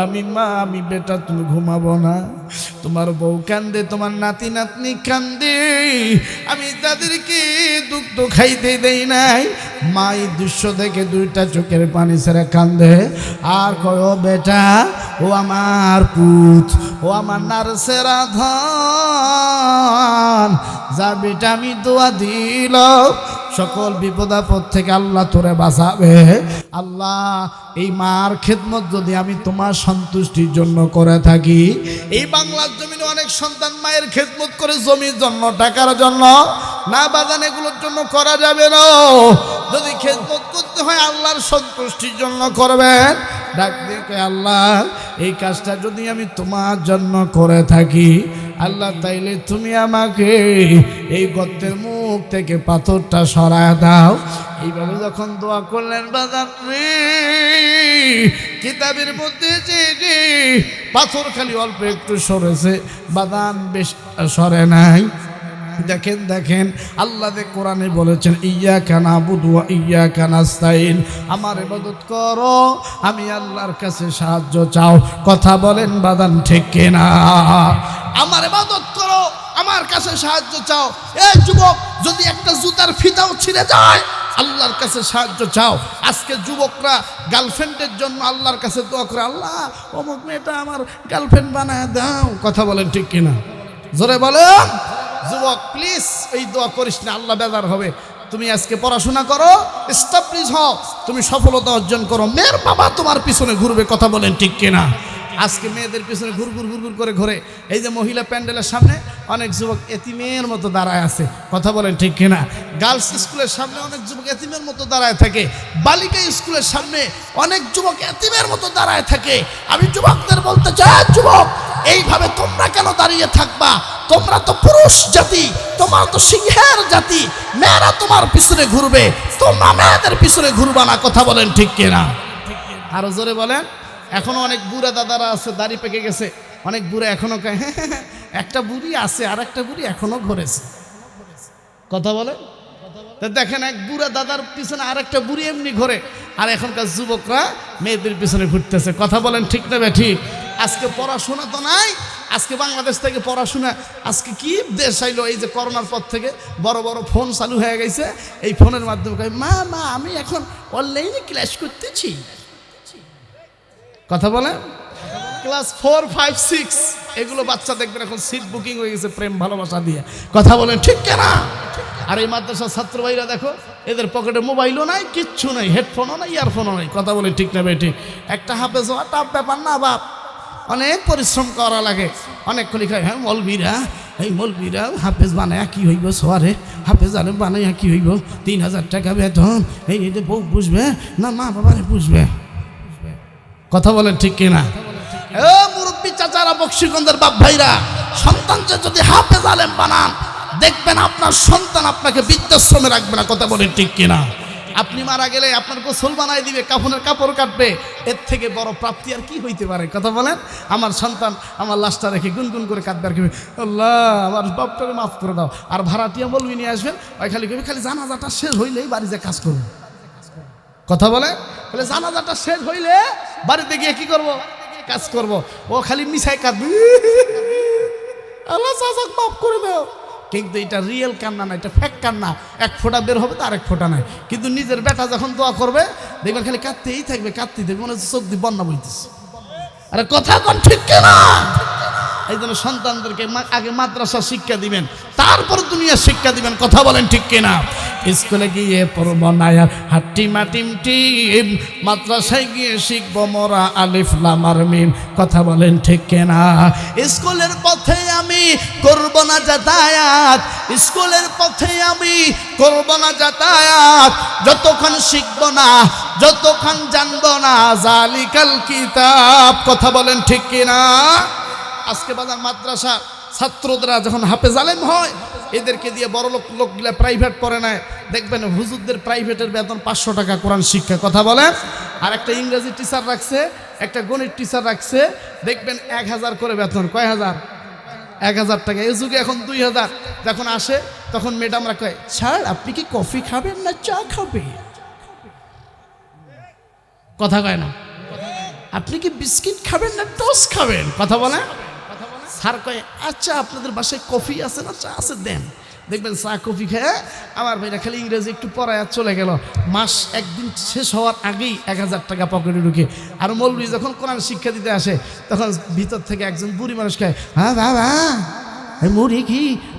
আমি মা আমি বেটা তুমি ঘুমাবো না। তোমার বউ কান্দে, তোমার নাতি নাতনি কান্দে, আমি তাদেরকে দুধ খাইতে দেই নাই। মা এই দৃশ্য দেখে দুইটা চোখের পানি ছেড়ে কান্দে, আর কয়, ও বেটা ও আমার পুত, ও আমার নার্সেরা ধন, যা বেটা আমি দোয়া দিল সকল বিপদ আপদ থেকে আল্লাহ তোরে বাঁচাবে। আল্লাহ এই মার খেদমত যদি আমি তোমার সন্তুষ্টির জন্য করে থাকি, এই বাংলার জমিনে অনেক সন্তান মায়ের খেদমত করে জমির জন্য, টাকার জন্য, না বাগান এগুলোর জন্য করা যাবে না। যদি খেদমত করতে হয় আল্লাহর সন্তুষ্টির জন্য করবেন। ডাক দিয়ে আল্লাহ এই কাজটা যদি আমি তোমার জন্য করে থাকি আল্লাহ, তাইলে তুমি আমাকে এই গর্তের মুখ থেকে পাথরটা সরায় দাও। এইভাবে যখন দোয়া করলেন বাজার কিতাবের মধ্যে যে পাথর খালি অল্প একটু সরেছে, বাদান বেশ সরে নাই। দেখেন দেখেন আল্লাহ কোরআনে বলেছেন ইয়্যাকা না'বুদু ওয়া ইয়্যাকা নাস্তাইন, আমার ইবাদত করো, আমি আল্লাহর কাছে সাহায্য চাও। কথা বলেন বাদান ঠিক কিনা? আমার ইবাদত করো, আমার কাছে সাহায্য চাও। এই যুবক, যদি একটা জুতার ফিতাও ছিঁড়ে যায় আল্লাহর কাছে সাহায্য চাও। আজকে যুবকরা গার্লফ্রেন্ডের জন্য আল্লাহর কাছে দোয়া করে, আল্লাহ অমুক মেয়েটা আমার গার্লফ্রেন্ড বানায় দাও। কথা বলেন ঠিক কিনা? জোরে বলেন। যুবক প্লিজ এই দোয়া করিস না, আল্লাহ বেজার হবে। তুমি আজকে পড়াশোনা করো, এস্টাবলিশ হও, তুমি সফলতা অর্জন করো, মেয়ের বাবা তোমার পিছনে ঘুরবে। কথা বলেন ঠিক কিনা? আজকে মেয়েদের পিছনে ঘুরঘুর ঘুরঘুর করে ঘুরে। এই যে মহিলা প্যান্ডেলের সামনে অনেক যুবক এতিমের মতো দাঁড়ায় আছে। কথা বলেন ঠিক কিনা? গার্লস স্কুলের সামনে অনেক যুবক এতিমের মতো দাঁড়ায় থাকে, বালিকা স্কুলের সামনে অনেক যুবক এতিমের মতো দাঁড়ায় থাকে। আমি যুবকদের বলতে চাই, যুবক এইভাবে তোমরা কেন দাঁড়িয়ে থাকবা? তোমরা তো পুরুষ জাতি, তোমরা তো সিংহের জাতি, মেয়েরা তোমার পিছনে ঘুরবে, তোমরা মেয়েদের পিছনে ঘুরবা না। কথা বলেন ঠিক কিনা? আরো জোরে বলেন। এখনো অনেক বুড়া দাদারা আছে, দাড়ি পেকে গেছে, অনেক বুড়া এখনো একটা বুড়ি আছে আর একটা বুড়ি এখনো ঘুরেছে। কথা বলে দেখেন, এক বুড়া দাদার পিছনে আর একটা বুড়ি এমনি ঘোরে, আর এখনকার যুবকরা মেয়েদের পিছনে ঘুরতেছে। কথা বলেন ঠিক না ঠিক? আজকে পড়াশোনা তো নাই, আজকে বাংলাদেশ থেকে পড়াশোনা আজকে কি দেশ আইলো? এই যে করোনার পর থেকে বড় বড় ফোন চালু হয়ে গেছে, এই ফোনের মাধ্যমে কয় মা মা আমি এখন অনলাইনে ক্লাস করতেছি। কথা বলেন। ক্লাস 4, 5, 6 এগুলো বাচ্চা দেখবেন এখন সিট বুকিং হয়ে গেছে প্রেম ভালোবাসা দিয়ে। কথা বলেন ঠিক কিনা? আর এই মাদ্রাসার ছাত্র ভাইরা দেখো, এদের পকেটে মোবাইলও নাই, কিচ্ছু নাই, হেডফোনও নাই, ইয়ারফোনও নাই। কথা বলে ঠিক না বেঠিক? একটা হাফেজ হওয়া টাফ ব্যাপার না বাপ, অনেক পরিশ্রম করা লাগে। অনেকক্ষণ খায় হ্যাঁ মৌলবীরা, এই মৌলবীরা হাফেজ বানায় কি হইব? সোয়ারে হাফেজ আলে বানাইয়া কি হইব? 3000 টাকা বেতন, এই যে বউ বুঝবে না মা বাবারে বুঝবে। কথা বলেন ঠিক কিনা? ও মুরব্বী চাচারা, বকশিগঞ্জের বাপ ভাইরা, সন্তানকে যদি হাফেজ আলেম বানান, দেখবেন আপনার সন্তান আপনাকে বৃদ্ধাশ্রমে রাখবে না। কথা বলেন ঠিক কিনা? আপনি মারা গেলে আপনার গোসল বানাই দিবে, কাফনের কাপড় কাটবে, এর থেকে বড় প্রাপ্তি আর কি হইতে পারে? কথা বলেন। আমার সন্তান আমার লাশটা রেখে গুনগুন করে কাঁদবে আর কি, আল্লাহ আমার বাপটাকে মাফ করে দাও। আর ভাড়াটিয়া বলবি নিয়ে আসবেন, ওই খালি কবি খালি জানাজাটা শেষ হইলেই বাড়ি যে কাজ করবো। কথা বলে বলে জানাজাটা শেষ হইলে বাড়িতে গিয়ে কি করব? কাজ করব। ও খালি মিশাই কাঁদবে, আল্লাহ চাচাক মাফ করে দাও। কিন্তু এটা রিয়েল কান্না না, এটা ফেক কান্না। এক ফোঁটা বের হবে তো আরেক ফোঁটা নাই। কিন্তু নিজের বেটা যখন দোয়া করবে দেখবেন খালি কাঁদতেই থাকবে, কাঁদতেই থাকবে, মনে হচ্ছে চোখ দিয়ে বন্যা বইতেছে। আরে কথা কোন ঠিক কিনা? এই জন্য সন্তানদেরকে আগে মাদ্রাসা শিক্ষা দিবেন, তারপর দুনিয়া শিক্ষা দিবেন। কথা বলেন ঠিক কিনা? স্কুলে গিয়ে পড়ব না হাট্টি মাটিম টিম, মাদ্রাসায় গিয়ে শিখব মোরা আলিফ লাম আর মিম। কথা বলেন ঠিক কিনা? স্কুলের পথে আমি করব না যাতায়াত, স্কুলের পথে আমি করব না যাতায়াত, যতক্ষণ শিখব না, যতক্ষণ জানব না জালিকাল কিতাব। কথা বলেন ঠিক কিনা? আজকে বাজার মাদ্রাসা ছাত্ররা যখন হাফেজ আলেম হয়, এদেরকে দিয়ে বড় লোকগুলা প্রাইভেট পড়ে নেয়। দেখবেন হুজুরদের প্রাইভেটের বেতন 500 টাকা কোরআন শিক্ষা। কথা বলেন। আর একটা ইংরেজি টিচার রাখছে, একটা গণিত টিচার রাখছে, দেখবেন 1000 করে বেতন। কয় হাজার? 1000 টাকা। এই যুগে এখন 2000। যখন আসে তখন ম্যাডামরা কয়, স্যার আপনি কি কফি খাবেন না চা খাবে? কথা কয় না। আপনি কি বিস্কিট খাবেন না টোস্ট খাবেন? কথা বলেন। স্যার কয় আচ্ছা আপনাদের বাসায় কফি আছে না চা আছে দেন। দেখবেন চা কফি খেয়ে আমার ভাইরা খালি ইংরেজি একটু পড়ায় চলে গেল। মাস একদিন শেষ হওয়ার আগেই 1000 টাকা পকেটে ঢুকে। আর মৌলবি যখন কোরআন শিক্ষা দিতে আসে তখন ভিতর থেকে একজন বুড়ি মানুষ খায়, হ্যাঁ বাবা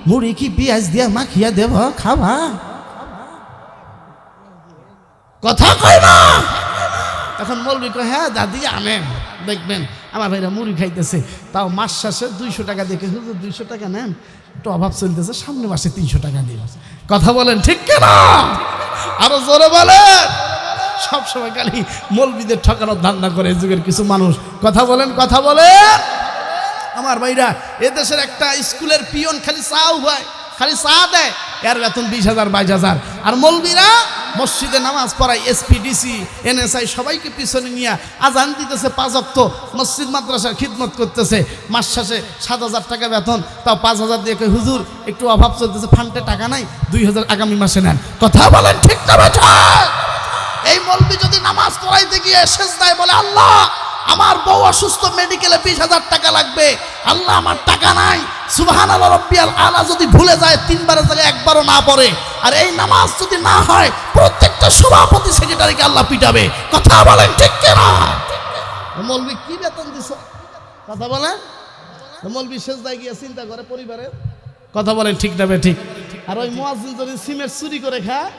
মুড়ি কি পেঁয়াজ দিয়া মাখিয়া দেব খাবা? কথা কয় না। এখন মৌলবি কয় হ্যাঁ দাদি আনেন, দেখবেন আমার ভাইরা মুড়ি খাইতেছে, তাও মাস শেষে 200 টাকা দেখে, হুজুর 200 টাকা নেন, একটু অভাব চলতেছে, সামনে মাসে 300 টাকা দিন। কথা বলেন ঠিক কিনা? আরো জোরে বলেন। সবসময় খালি মৌলবিদের ঠকানোর ধান্দা করে যুগের কিছু মানুষ। কথা বলেন, কথা বলেন। আমার ভাইরা, এদেশের একটা স্কুলের পিয়ন খালি চাও হয়, খালি চা দেয়, এর বেতন 20,000 22,000। আর মৌলবীরা মসজিদে নামাজ পড়ায়, এসপিডিসি এনএসআই সবাইকে পিছনে নিয়ে আজান দিতেছে, 5 ওয়াক্ত মসজিদ মাদ্রাসার খিদমত করতেছে, মাস শেষে 7,000 টাকা বেতন, তাও 5,000 দিয়ে কই হুজুর একটু অভাব চলতেছে, ফান্ডে টাকা নাই, 2,000 আগামী মাসে নেন। কথা বলেন ঠিক না বেঠা? এই মৌলবী যদি নামাজ পড়াইতে গিয়ে সেজদায় বলে আল্লাহ আমার বউ অসুস্থ, মেডিকেলে 20,000 টাকা লাগবে, আল্লাহ আমার টাকা নাই, সুবহানাল্লাহ রাব্বিয়াল আলা যদি ভুলে যায় 3 বারের জায়গায় 1 বারও না পড়ে, আর এই নামাজ যদি না হয়, প্রত্যেকটা সভাপতি সেক্রেটারিকে আল্লাহ পিটাবে। কথা বলেন ঠিক কিনা? মৌলবী কি বেতন দিছ? কথা বলেন। মৌলবী সেজদায় গিয়ে চিন্তা করে পরিবারে। কথা বলেন ঠিক না ঠিক? আর ওই মুয়াজ্জিন যদি সিমেন্ট চুরি করে খায়,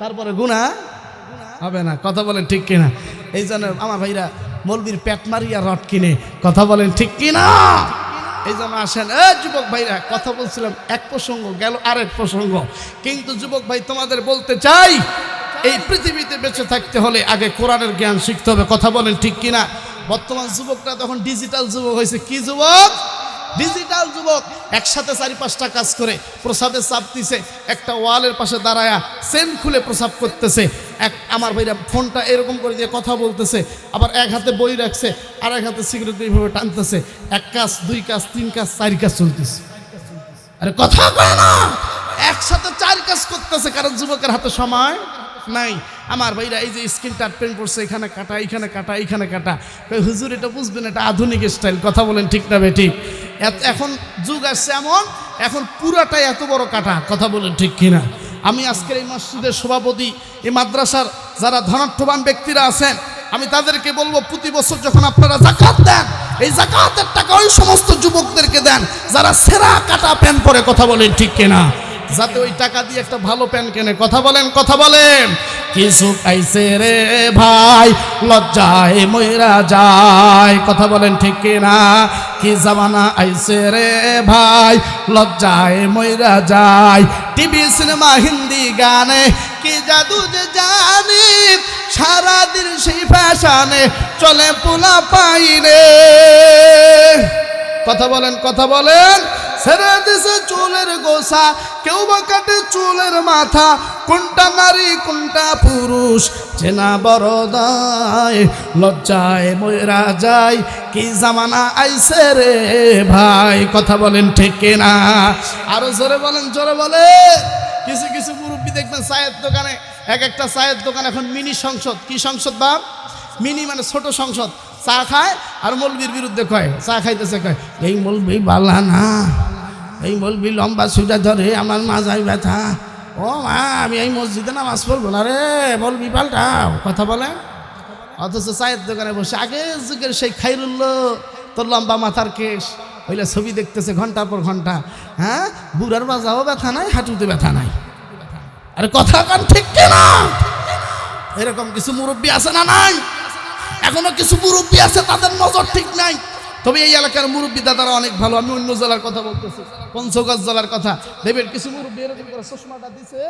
তারপরে গুনাহ হবে না। কথা বলেন ঠিক কিনা? এই জন্য আমার ভাইরা মৌলবীর পেট মারিয়া রড কিনে। কথা বলেন ঠিক কিনা? এই জন্য আসেন যুবক ভাইরা, কথা বলছিলাম এক প্রসঙ্গ গেল, আরেক প্রসঙ্গ। কিন্তু যুবক ভাই তোমাদের বলতে চাই, এই পৃথিবীতে বেঁচে থাকতে হলে আগে কোরআনের জ্ঞান শিখতে হবে। কথা বলেন ঠিক কিনা? বর্তমান যুবকরা তখন ডিজিটাল যুবক হয়েছে। কি যুবক? ডিজিটাল যুবক। একসাথে 4-5টা কাজ করে, প্রসাবে চাপ দিছে, একটা ওয়ালের পাশে দাঁড়ায়া চেন খুলে প্রসাব করতেছে, আমার ভাইরা ফোনটা এরকম করে দিয়ে কথা বলতেছে, আবার এক হাতে বই রাখছে, আর এক হাতে সিগারেট এইভাবে টানতেছে, 1 কাজ 2 কাজ 3 কাজ 4 কাজ চলতেছে। আরে কথা কয় না, একসাথে 4 কাজ করতেছে, কারণ যুবকের হাতে সময় নাই। আমার ভাইরা এই যে স্কিন ট্রিটমেন্ট করছে, এখানে কাটা, এখানে কাটা, এখানে কাটা, হুজুর এটা বুঝবেন, এটা আধুনিক স্টাইল। কথা বলেন ঠিক না ঠিক? এখন যুগ আসছে এমন, এখন পুরাটাই এত বড় কাটা। কথা বলেন ঠিক কিনা? আমি আজকের এই মসজিদের সভাপতি, এই মাদ্রাসার যারা ধনাঢ্যবান ব্যক্তিরা আছেন, আমি তাদেরকে বলবো প্রতি বছর যখন আপনারা যাকাত দেন, এই যাকাতের টাকা ওই সমস্ত যুবকদেরকে দেন যারা সেরা কাটা প্যান্ট পরে। কথা বলেন ঠিক কিনা? যাতে ওই টাকা দিয়ে একটা ভালো প্যান্ট কেনে। কথা বলেন, কথা বলেন। কিছু আইছে রে ভাই, লজ্জায় মইরা যায়। কথা বলেন ঠিক কিনা? কি জামানা আইছে রে ভাই, লজ্জায় মইরা যায়। টিভি সিনেমা হিন্দি গানে কি জাদু যে জানি, সারাদিন সেই ফ্যাশনে চলে পোলা পাইরে। কথা বলেন, কথা বলেন। ছেড়ে দিছে চুলের গোছা, কেউ বা কাটে চুলের মাথা, কোনটা নারী কোনটা পুরুষ চেনা বড় দায়, লজ্জায় মইরা যায়। কি জামানা আইছে রে ভাই। কথা বলেন ঠিক কিনা? আরো জোরে বলেন, জোরে বলে। কিছু কিছু মুরব্বী দেখবেন চায়ের দোকানে, একটা চায়ের দোকান এখন মিনি সংসদ। কি সংসদ বাপ? মিনি মানে ছোট সংসদ। চা খায় আর মৌলবীর বিরুদ্ধে কয়, চা খাইতেছে, কয় এই মৌলবী বালা না, এই মৌলবী লম্বা সুইটা ধরে, আমার মাজায় ব্যথা। ও মা, আমি এই মসজিদে নামাজ পড়বো না রে, মৌলবী পাল্টাও। কথা বলে। অথচ চায়ের দোকানে বসে আগের যুগের সেই খাইরুল্লাহ, তোর লম্বা মাথার কেশ, ওইলা ছবি দেখতেছে ঘন্টার পর ঘন্টা। হ্যাঁ, বুড়ার বাজাও ব্যথা নাই, হাঁটুতে ব্যথা নাই। আরে কথা কান ঠিক কিনা? এরকম কিছু মুরব্বী আছে না নাই? এখনো কিছু মুরব্বী আছে, তাদের নজর ঠিক নাই। তবে এই এলাকার মুরব্বী দাদারা অনেক ভালো। আমি অন্য জেলার কথা বলতেছি, পঞ্চগড় জেলার কথা। দেখবেন কিছু মুরব্বী এরকম করে চশমাটা দিছে,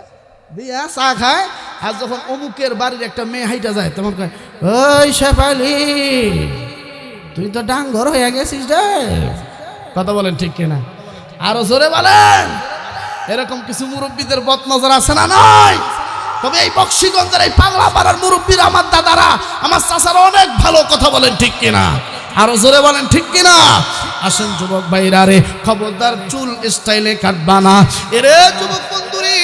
দিয়া চা খায়, আর যখন অমুকের বাড়ির একটা মেয়ে হাইটা যায়, তখন কয় ওই শেফালি, তুই তো ডাঙ্গর হয়ে গেছিস রে। কথা বলেন ঠিক কিনা? আরো জোরে বলেন। এরকম কিছু মুরব্বীদের বদনজর আছে না নাই? তবে এই বক্সিগঞ্জের এই পাগলা পাড়ার মুরব্বীরা, আমার দাদারা, আমার চাচারা অনেক ভালো। কথা বলেন ঠিক কিনা? আরো জোরে বলেন ঠিক কিনা? আসেন যুবক ভাইরা রে, খবরদার চুল স্টাইলে কাটবা না। এরে যুবক বন্ধুরি,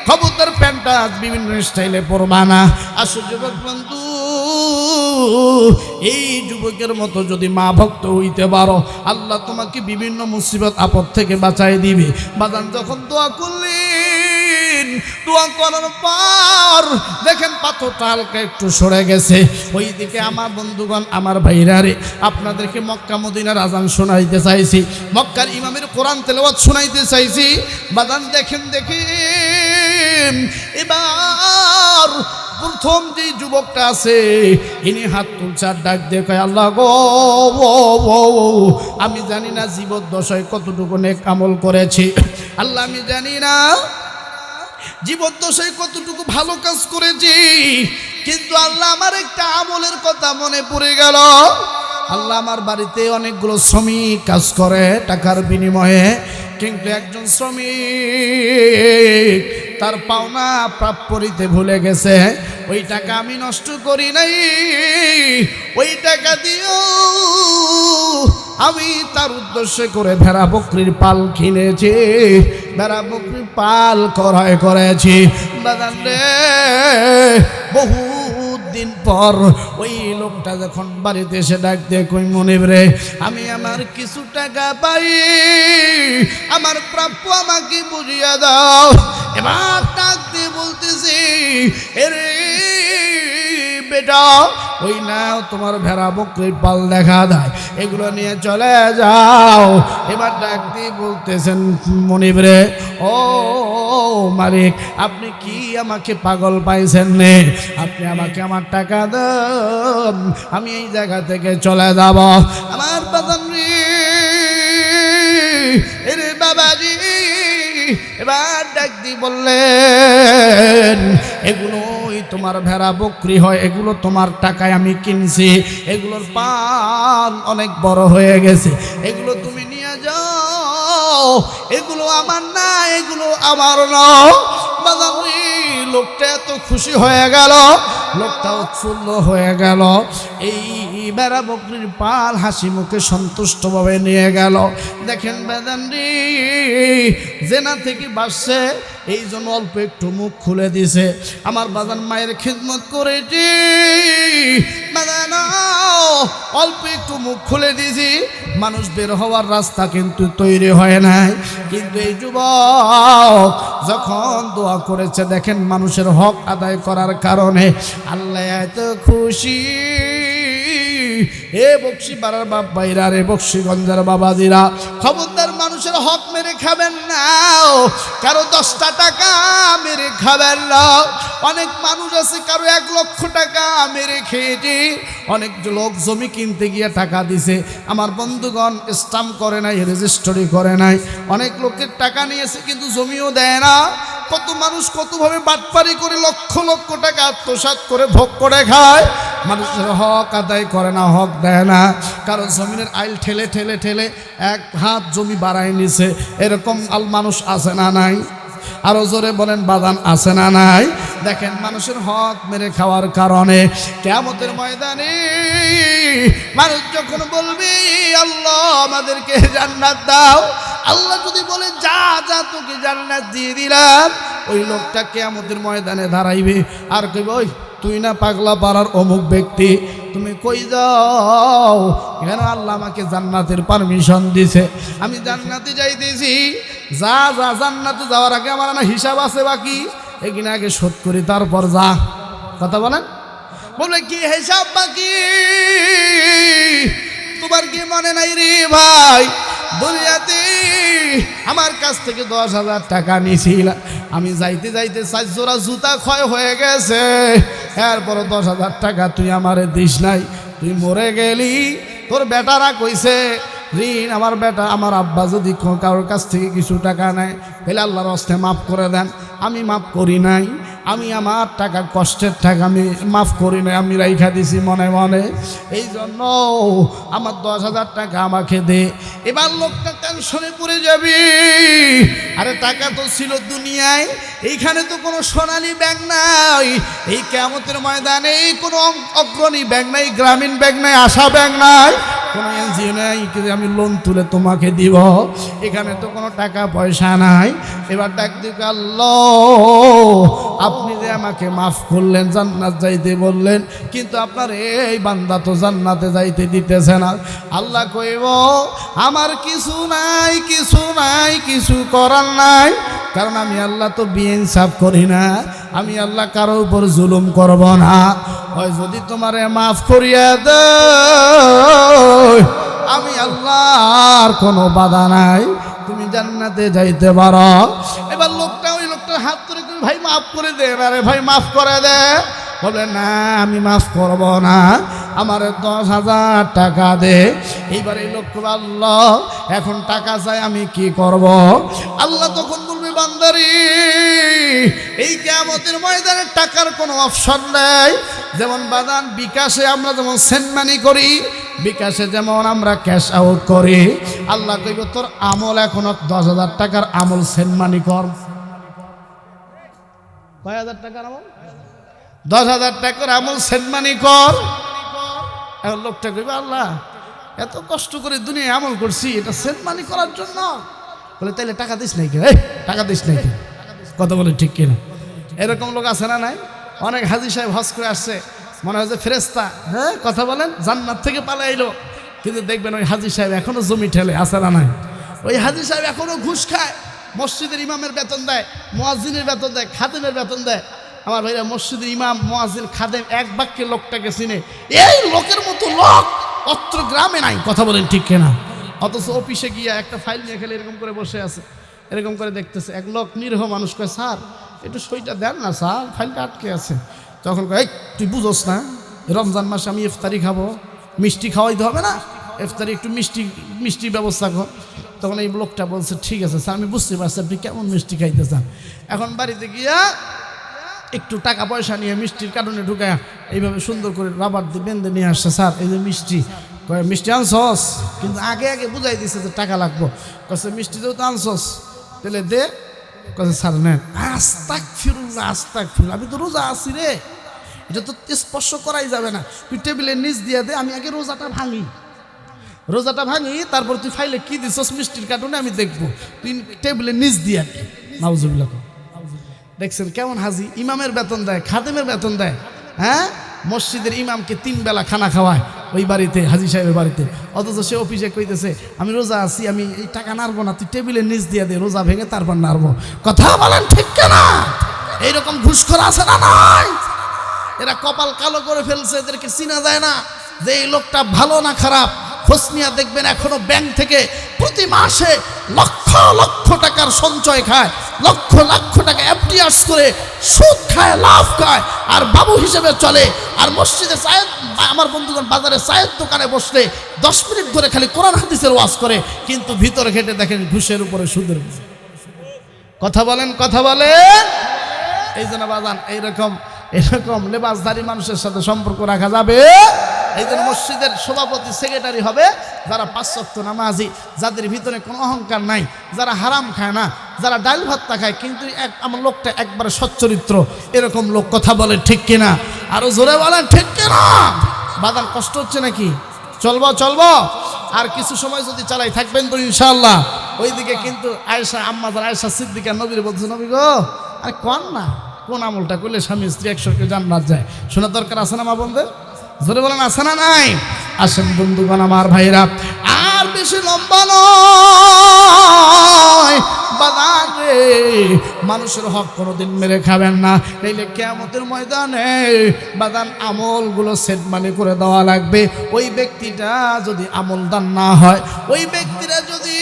খবরদার প্যান্টটা বিভিন্ন স্টাইলে পরবা না। আসুন যুবক বন্ধু, এই যুবকের মতো যদি মা ভক্ত হইতে পারো, আল্লাহ তোমাকে বিভিন্ন মুসিবত আপদ থেকে বাঁচাই দিবে। বাজান যখন দোয়া করলেন, দোয়া করার পর দেখেন পাথরটা হালকা একটু সরে গেছে। ওই দিকে আমার বন্ধুগণ, আমার ভাইরা রে, আপনাদেরকে মক্কা মদিনার আজান শোনাইতে চাইছি, মক্কার ইমামের কোরআন তেলাওয়াত শোনাইতে চাইছি। বাজান দেখেন, দেখেন এবার প্রথম যে যুবকটা আছে ইনি হাত তুলছে, ডাক দিয়ে কয় আল্লাহ গো, আমি জানি না জীবদ্দশায় কতটুকু নেক আমল করেছি, আল্লাহ আমি জানি না জীবদ্দশায় কতটুকু ভালো কাজ করেছি, কিন্তু আল্লাহ আমার একটা আমলের কথা মনে পড়ে গেল। আল্লাহ আমার বাড়িতে অনেকগুলো শ্রমিক কাজ করে টাকার বিনিময়ে, কিন্তু একজন শ্রমিক তার পাওনা প্রাপ্য দিতে ভুলে গেছে। ওই টাকা আমি নষ্ট করি নাই, ওই টাকা দিয়েও আমি তার উদ্দেশ্যে করে ভেড়া বকরির পাল কিনেছি, ভেড়া বকরির পাল ক্রয় করেছি। বাজান রে, বহু দিন পর ওই লোকটা যখন বাড়িতে এসে ডাক দিয়ে কই মনিব রে, আমি আমার কিছু টাকা পাই, আমার প্রাপ্য আমাকে বুঝিয়ে দাও। এবার ডাক দিয়ে বলতেছি, এরে বেটা, ওই না তোমার ভেড়া বকরির পাল দেখা দেয়, এগুলো নিয়ে চলে যাও। এবার ডাক দিয়ে বলতেছেন মনিব রে, ও মালিক, আপনি কি আমাকে পাগল পাইছেন নে? আপনি আমাকে আমার টাকা দেন, আমি এই জায়গা থেকে চলে যাব। আমার বাদান রে, এরে বাবাজি, এবার ডাক দিয়ে বললেন, এগুলোই তোমার ভেড়া বকরি হয়, এগুলো তোমার টাকায় আমি কিনছি, এগুলোর পাল অনেক বড় হয়ে গেছে, এগুলো তুমি নিয়ে যাও, এগুলো আমার না, এগুলো আমার না। লোকটা এত খুশি হয়ে গেল, লোকটা উৎফুল্ল হয়ে গেল, এই ভেড়া বকরির পাল হাসি মুখে সন্তুষ্টভাবে নিয়ে গেল। দেখেন বেদান্ডি জেনা থেকে বাসছে, এই জন্য অল্প একটু মুখ খুলে দিছে। আমার বাজান মায়ের খিদমত করেছি, বাজান অল্প একটু মুখ খুলে দিছি, মানুষ বের হওয়ার রাস্তা কিন্তু তৈরি হয় নাই। কিন্তু এই যুবক যখন দোয়া করেছে, দেখেন মানুষের হক আদায় করার কারণে আল্লাহ এত খুশি। এ বক্সি পাড়ার বাপ ভাইরা রে, বক্সিগঞ্জের বাবাজিরা, খবরদার মানুষের হক মেরে খাবেন না, কারো 10টা টাকা মেরে খাবেন না। অনেক মানুষ আছে কারো 1 লক্ষ টাকা মেরে খেয়েছে, অনেক লোক জমি কিনতে গিয়ে টাকা দিছে, আমার বন্ধুগণ স্টাম্প করে নাই, রেজিস্ট্রি করে নাই, অনেক লোকের টাকা নিয়েছে কিন্তু জমিও দেয় না। কত মানুষ কতভাবে বাটপারি করে লক্ষ লক্ষ টাকা আত্মসাৎ করে ভোগ করে খায়, মানুষের হক আদায় করে না, হক দেয় না। কারণ জমিনের আইল ঠেলে ঠেলে ঠেলে 1 হাত জমি বাড়ায় নিছে, এরকম মানুষ আছে না নাই? আরো জোরে বলেন বাদান, আছে না নাই? দেখেন মানুষের হক মেরে খাওয়ার কারণে কিয়ামতের ময়দানে মানুষ যখন বলবে আল্লাহ আমাদেরকে জান্নাত দাও, আল্লাহ যদি বলে যা যা তোকে জান্নাত দিয়ে দিলাম, ওই লোকটা কিয়ামতের ময়দানে দাঁড়াইবে আর কইবে, ওই তুই না পাগলা পাড়ার অমুক ব্যক্তি, তুমি কই যাও? কেন আল্লাহ আমাকে জান্নাতের পারমিশন দিছে, আমি জান্নাতে যাইতেছি। যা যা, জান্নাতে যাওয়ার আগে আমার না হিসাব আছে বাকি, এখানে আগে শোধ করি তারপর যা। কথা বলেন, বলে কি হিসাব বাকি? তোমার কি মনে নাই রে ভাই, দুনিয়াতে আমার কাছ থেকে 10,000 টাকা নিয়েছিল, আমি যাইতে যাইতে 4 জোড়া জুতা ক্ষয় হয়ে গেছে, এরপর 10,000 টাকা তুই আমারে দিস নাই, তুই মরে গেলি, তোর বেটারা কইছে ঋণ, আমার বেটা আমার আব্বা যদি কারোর কাছ থেকে কিছু টাকা নেয় তাহলে আল্লাহর হস্তে মাফ করে দেন, আমি মাফ করি নাই, আমি আমার টাকা কষ্টের টাকা আমি মাফ করি নাই, আমি রাইখা দিছি মনে মনে, এই জন্য আমার 10,000 টাকা আমাকে দে। এবার লোকটা টেনশনে পড়ে যাবি, আরে টাকা তো ছিল দুনিয়ায়, এইখানে তো কোনো সোনালী ব্যাংক নাই, এই কিয়ামতের ময়দানে কোনো অগ্রণী ব্যাংক নাই, গ্রামীণ ব্যাংক নাই, আশা ব্যাংক নাই, কোনো এনজিও নাই আমি লোন তুলে তোমাকে দিব, এখানে তো কোনো টাকা পয়সা নাই। এবার ডাক দিকে আল্লাহ আপনি যে আমাকে মাফ করলেন, জান্নাত যাইতে বললেন, কিন্তু আপনার এই বান্দা তো জান্নাতে যাইতে দিতেছে না। আল্লাহ কইব আমার কিছু নাই, কিছু নাই, কিছু করার নাই, কারণ আমি আল্লাহ তো বেইনসাফ করি না, আমি আল্লাহ কারো উপর জুলুম করব না। হয় যদি তোমারে মাফ করিয়া দেয়, আমি আল্লাহর কোনো বাধা নাই, তুমি জান্নাতে যাইতে পারো। এবার লোকটা ওই লোকটার হাত ধরে ভাই মাফ করে দে, আরে ভাই মাফ করে দে, বলে না আমি মাফ করব না, আমার 10,000 টাকা দে। এইবার এই লোক আল্লাহ এখন টাকা চাই, আমি কি করব? আল্লাহ তখন বলবে বান্দারে এই কিয়ামতের ময়দানে টাকার কোনো অপশন নেই। যেমন বাদান বিকাশে আমরা যেমন সেন্ড মানি করি, বিকাশে যেমন আমরা ক্যাশ আউট করি, আল্লাহ কইব তোর আমল এখনো 10,000 টাকার আমল সেন্ড মানি কর। কয় হাজার টাকার আমল? 10,000 টাকার আমল সেন্ড মানি কর। এখন লোকটা কইবে আল্লাহ এত কষ্ট করে দুনিয়ায় আমল করছি, এটা সেন্ড মানি করার জন্য? বলে তাইলে টাকা দিস নাই কে? টাকা দিস নাই কে? কথা বলে ঠিক কিনা? এরকম লোক আছে না নাই? অনেক হাজী সাহেব হজ করে আসছে, মনে হয় যে ফেরেশতা, হ্যাঁ কথা বলেন, জান্নাত থেকে পালাই এলো, কিন্তু দেখবেন ওই হাজী সাহেব এখনো জমি ঠেলে, আছে না নাই? ওই হাজী সাহেব এখনো ঘুষ খায়, মসজিদের ইমামের বেতন দেয়, মুয়াজ্জিনের বেতন দেয়, খাদেমের বেতন দেয়। আমার ভাইরা মসজিদের ইমাম, মুয়াজ্জিন, খাদেম এক বাক্যে লোকটাকে চিনে। এই লোকের মতো লোক অত্র গ্রামে নাই, কথা বলেন ঠিক কিনা? অথচ অফিসে গিয়া একটা ফাইল নিয়ে খেলে এরকম করে বসে আছে, এরকম করে দেখতেছে। এক লোক নিরীহ মানুষ কয় স্যার একটু সইটা দেন না স্যার, ফাইলটা আটকে আছে। তখন কয় এই তুই বুঝোস না রমজান মাসে আমি ইফতারি খাবো, মিষ্টি খাওয়াইতে হবে না, ইফতারি একটু মিষ্টির ব্যবস্থা কর। তখন এই লোকটা বলছে ঠিক আছে স্যার, আমি বুঝতে পারছি আপনি কেমন মিষ্টি খাইতে চান। এখন বাড়িতে গিয়া একটু টাকা পয়সা নিয়ে মিষ্টির কার্টুনে ঢুকায় এইভাবে সুন্দর করে রাবার দিয়ে বেঁধে নিয়ে আসছে। স্যার এই যে মিষ্টি। কয় মিষ্টি আনছস? কিন্তু আগে আগে বুঝাই দিছে যে টাকা লাগবো। কছে মিষ্টি যেহেতু আনছস তাহলে দে। কছে স্যার নেন। আস্তাগফিরুল্লাহ আস্তাগফিরুল্লাহ, আমি তো রোজা আছি রে, এটা তো স্পর্শ করাই যাবে না, তুই টেবিলের নিচ দিয়ে দে, আমি আগে রোজাটা ভাঙি, তারপর তুই ফাইলে কি দিছস মিষ্টির কার্টুনে আমি দেখবো, তুই টেবিলের নিচ দিয়ে দে। নাউজুবিল্লাহ। দেখছেন কেমন হাজি, ইমামের বেতন দেয়, খাদেমের বেতন দেয়, হ্যাঁ মসজিদের ইমামকে 3 বেলা খানা খাওয়ায় ওই বাড়িতে, হাজি সাহেবের বাড়িতে। অথচ সে অফিসে কইতেছে আমি রোজা আছি, আমি এই টাকা নাড়বো না, তুই টেবিলের নিচ দিয়ে দে, রোজা ভেঙে তারপর নাড়বো। কথা বলেন ঠিক না? এইরকম ঘুষখোর আছে না নাই? এরা কপাল কালো করে ফেলছে, এদেরকে চিনা যায় না যে এই লোকটা ভালো না খারাপ। খোঁজ নিয়ে দেখবেন এখনো ব্যাংক থেকে প্রতি মাসে লক্ষ লক্ষ টাকার সঞ্চয় খায়, লক্ষ লক্ষ টাকা এফডিআরস করে সুদ খায়, লাভ খায়, আর বাবু হিসেবে চলে। আর মসজিদে চায়ের, আমার বন্ধুগণ বাজারে চায়ের দোকানে বসলে 10 মিনিট ধরে খালি কোরআন হাদিসের ওয়াজ করে, কিন্তু ভিতরে ঘেটে দেখেন ঘুষের উপরে সুদের। কথা বলেন কথা বলেন। এই জন্য বাজান এরকম লেবাসধারী মানুষের সাথে সম্পর্ক রাখা যাবে। এই জন্য মসজিদের সভাপতি সেক্রেটারি হবে যারা 5 ওয়াক্ত নামাজি, যাদের ভিতরে কোনো অহংকার নাই, যারা হারাম খায় না, যারা ডাল ভাতটা খায়, কিন্তু আমার লোকটা একবারে সচ্চরিত্র, এরকম লোক। কথা বলেন ঠিক কিনা? আরো জোরে বলেন ঠিক কিনা? বাদান কষ্ট হচ্ছে নাকি? চলবো আর কিছু সময় যদি চালাই থাকবেন তো ইনশাআল্লাহ। ওইদিকে কিন্তু আয়েশা, আম্মা আয়েশা সিদ্দিকা নবীর বলছে, নবী গো আরে কোন না কোন আমলটা করলে স্বামী স্ত্রী একসঙ্গে জান্নাত যায়, শোনা দরকার আছে না মা বোনদের? জোরে বলেন আছে না নাই? আসেন বন্ধুগণ আমার ভাইরা, আর বেশি লম্বা নয় বাদান রে, মানুষের হক কোনোদিন মেরে খাবেন না, নইলে কিয়ামতের ময়দানে বাদান আমলগুলো সেট মানে করে দেওয়া লাগবে। ওই ব্যক্তিটা যদি আমলদান না হয়, ওই ব্যক্তিরা যদি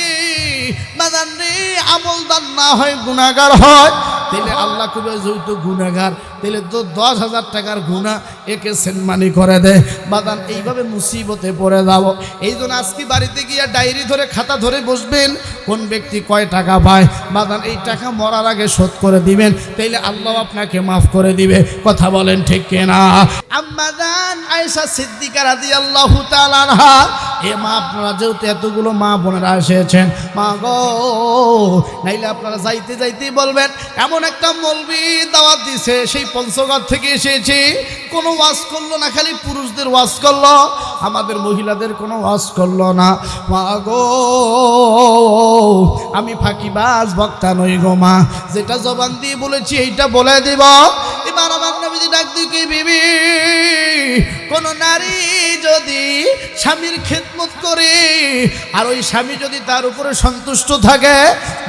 বাদান রে আমলদান না হয়, গুনাহগার হয়, তাহলে আল্লাহ কবে যেহেতু গুনাহগার, তাহলে তো 10,000 টাকার গুনাহ একে সেনমানি করে দেয়। বাদান এইভাবে মুসিবতে পড়ে যাব। এই জন্য আজকে বাড়িতে গিয়ে ডায়েরি ধরে খাতা ধরে বসবেন, কোন ব্যক্তি কয় টাকা পায়, বাদান এই টাকা মরার আগে শোধ করে দিবেন, তাইলে আল্লাহ আপনাকে মাফ করে দিবে। কথা বলেন ঠিক কিনা? আম্মা জান আয়েশা সিদ্দিকা রাদিয়াল্লাহু তাআলা আনহা, এ মা আপনারা যেহেতু এতগুলো মা বোনেরা এসেছেন, মা গো নাইলে আপনারা যাইতে যাইতেই বলবেন এমন একটা মৌলবি দাওয়াত দিছে, সেই পঞ্চগড় থেকে এসেছি, কোনো ওয়াজ করলো না, খালি পুরুষদের ওয়াজ করলো, আমাদের মহিলাদের কোনো ওয়াজ করলো না। মা গো আমি ফাঁকিবাজ বক্তা নই গো মা, যেটা জবান দিয়ে বলেছি এইটা বলে দিব। এবার আমার নবীজি ডাক দিয়ে কি, বিবি কোন নারী যদি স্বামীর খেদমত করে আর ওই স্বামী যদি তার উপরে সন্তুষ্ট থাকে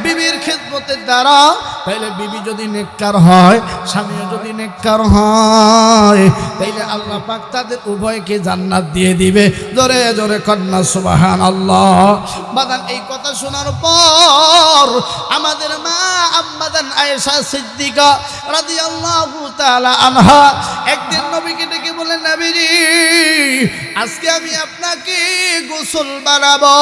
বিবির খেদমতের দ্বারা, তাইলে বিবি যদি নেককার হয়, স্বামীও যদি নেককার হয়, তাইলে আল্লাহ পাক তাদের উভয়কে জান্নাত দিয়ে দিবে। জোরে জোরে কন্যা সুবহানাল্লাহ। বাদান এই কথা শোনার পর আমাদের মা আম্মা জান আয়েশা সিদ্দিকা রাদিয়াল্লাহু তাআলা আনহা একদিন নবীজি আজকে আমি আপনাকে গোসল বানাবো,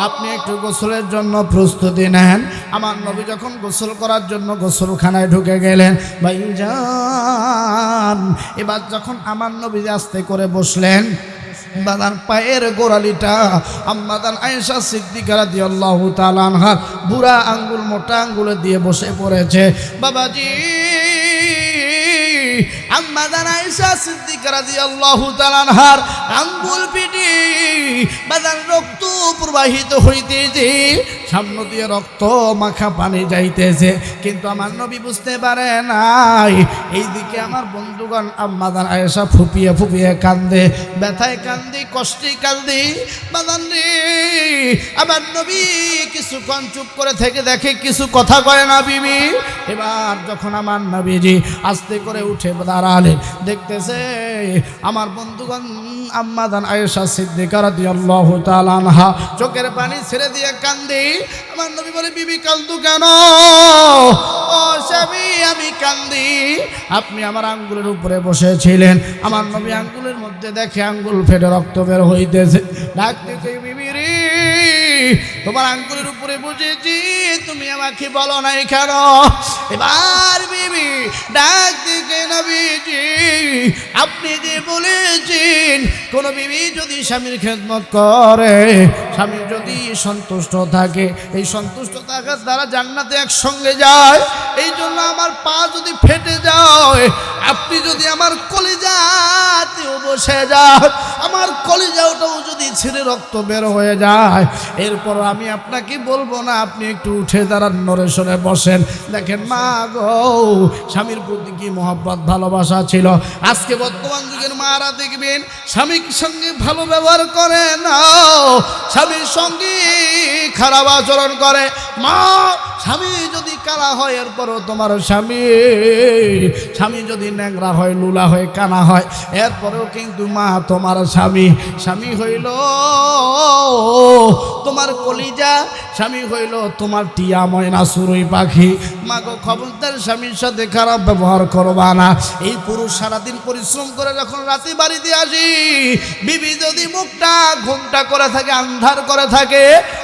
আপনি একটু গোসলের জন্য প্রস্তুতি নেন। আমার নবী যখন গোসল করার জন্য গোসলখানায় ঢুকে গেলেন, ভাইজান এবার যখন আমার নবী আস্তে করে বসলেন, বাদান পায়ের গোড়ালিটা আম্মাদান আয়েশা সিদ্দিকা রাদিয়াল্লাহু তাআলা আনহা বুড়া আঙ্গুল মোটা আঙ্গুলে দিয়ে বসে পড়েছে। বাবাজি আম্মাদান আয়েশা সিদ্দিকা রাদিয়াল্লাহু তাআলা আনহার আঙ্গুল পিটি বাদান রক্ত প্রবাহিত হইতেছে, সামনে দিয়ে রক্ত মাখা পানি যাইতেছে, কিন্তু আমার নবী বুঝতে পারে নাই। এইদিকে আমার বন্ধুগণ আম্মাদান আয়েশা ফুপিয়ে ফুপিয়ে কান্দে, ব্যথায় কান্দি, কষ্টে কান্দি। বাদান রে আমার নবী কিছুক্ষণ চুপ করে থেকে দেখে কিছু কথা কয় না বিবি। এবার যখন আমার নবীজি আস্তে করে উঠে দাঁড়ালে, দেখতেছে আমার বন্ধুগণ আম্মাদান আয়েশা সিদ্দিকা রাদিয়াল্লাহু তাআলা আনহা চোখের পানি ছেড়ে দিয়ে কান্দে। আমার নবী বলে, বিবি কান্দু কেন? ও স্বামী আমি কান্দি, আপনি আমার আঙ্গুলের উপরে বসেছিলেন, আমার নবী আঙ্গুলের মধ্যে দেখে আঙ্গুল ফেটে রক্ত বের হইতেছে। ডাকতেছে, বিবি রে তোমার আঙ্গুলের উপরে বসেছি, তুমি আমাকে বলো নাই কেন? এবার বিবি ডাক দিকে, নবীজি আপনি যে বলেছেন কোন বিবি যদি স্বামীর খেদমত করে, স্বামী যদি সন্তুষ্ট থাকে, এই সন্তুষ্ট থাকার দ্বারা জান্নাতে একসঙ্গে যায়। এই জন্য আমার পা যদি ফেটে যায়, আপনি যদি আমার কলিজাতেও বসে যান, আমার কলিজাটাও যদি ছিঁড়ে রক্ত বের হয়ে যায়, এরপর আমি আপনাকে বলবো না, আপনি একটু উঠে দাঁড়ান, নড়ে সরে বসেন। দেখেন মা গো, স্বামীর প্রতি কি মহব্বত ভালোবাসা ছিল। আজকে বর্তমান যুগের মারা দেখবেন স্বামীর সঙ্গে ভালো ব্যবহার করে না, স্বামীর সঙ্গে খারাপ আচরণ করে। মা স্বামী যদি কালা হয়, এরপরও তোমার স্বামী যদি ন্যাংরা হয়, লুলা হয়, কানা হয়, এরপরেও কিন্তু মা তোমার স্বামী হইল তোমার কলিজা, স্বামী হইল তোমার টিয়া ময়না চড়ুই পাখি। মা গো খবরদার স্বামীর সাথে খারাপ ব্যবহার করবা না। এই পুরুষ সারাদিন পরিশ্রম করে যখন রাতে বাড়িতে আসি, বিবি যদি মুখটা ঘুমটা করে থাকে, আন্ধার করে থাকে,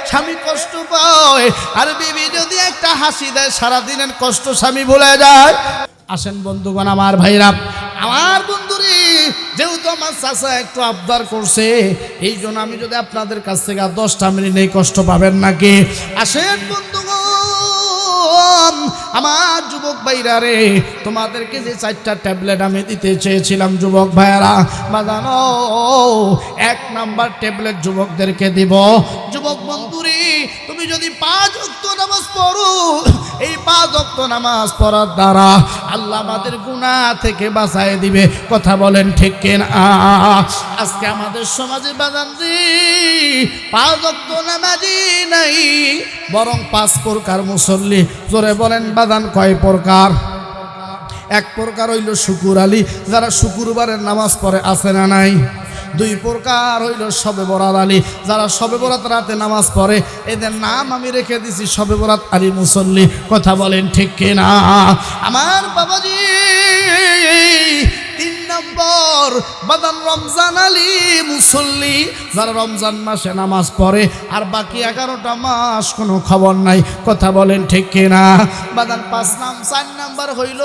স্বামী কষ্ট পায়। আর বিবি যদি একটা হাসি দেয়, সারাদিনের কষ্ট স্বামী ভুলে যায়। আসেন বন্ধুগণ, আমার ভাইরা, আমার বন্ধুরে, যেহেতু আমার চাচা একটু আবদার করছে, এই জন্য আমি যদি আপনাদের কাছ থেকে 10টা মিনিট নেই, কষ্ট পাবেন নাকি? আসেন বন্ধুগণ, আমার যুবক ভাইরা রে, তোমাদেরকে যে 4টা ট্যাবলেট আমি দিতে চেয়েছিলাম যুবক ভাইরা, বাজানো 1 নাম্বার ট্যাবলেট যুবকদেরকে দিব। যুবক বন্ধুরে, তুমি যদি 5 ওয়াক্ত নামাজ পড়ো, এই 5 ওয়াক্ত নামাজ পড়ার দ্বারা আল্লাহ আমাদের গুনাহ থেকে বাঁচায় দিবে। কথা বলেন ঠিক কিনা? আজকে আমাদের সমাজে বাজানজি 5 ওয়াক্ত নামাজি নাই, বরং 5 প্রকার মুসল্লি। জোরে বলেন বাজান, কয় প্রকার? 1 প্রকার হইল শুকুর আলী, যারা শুক্রবারের নামাজ পড়ে, আছে না নাই? 2 প্রকার হইল শবে বরাত আলী, যারা শবে বরাত রাতে নামাজ পড়ে, এদের নাম আমি রেখে দিছি শবে বরাত আলী মুসল্লি। কথা বলেন ঠিক কিনা? আমার বাবাজি 3 নম্বর বাদান রমজান আলী মুসল্লি, যারা রমজান মাসে নামাজ পড়ে আর বাকি 11টা মাস কোনো খবর নাই। কথা বলেন ঠিক কিনা? বাদান 4 নাম্বার হইল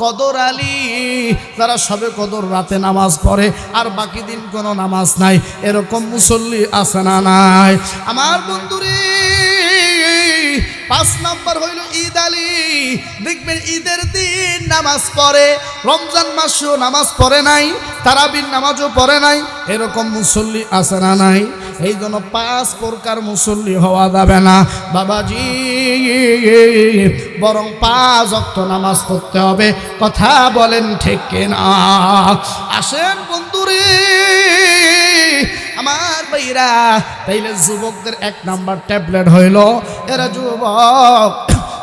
কদর আলী, যারা সবে কদর রাতে নামাজ পড়ে আর বাকি দিন কোনো নামাজ নাই। এরকম মুসল্লি আছে না নাই? আমার বন্ধুরে 5 নাম্বার হইল ঈদ আলী, দেখবেন ঈদের দিন নামাজ পড়ে, রমজান মাসেও নামাজ পড়ে নাই, তারাবির নামাজও পড়ে নাই। এরকম মুসল্লি আছে না নাই? এই জন্য 5 প্রকার মুসল্লি হওয়া যাবে না বাবাজি, বরং 5 ওয়াক্ত নামাজ পড়তে হবে। কথা বলেন ঠিক কিনা? আসেন বন্ধুরে আমার ভাইরা, তাইলে যুবকদের 1 নাম্বার ট্যাবলেট হইল, এরা যুবক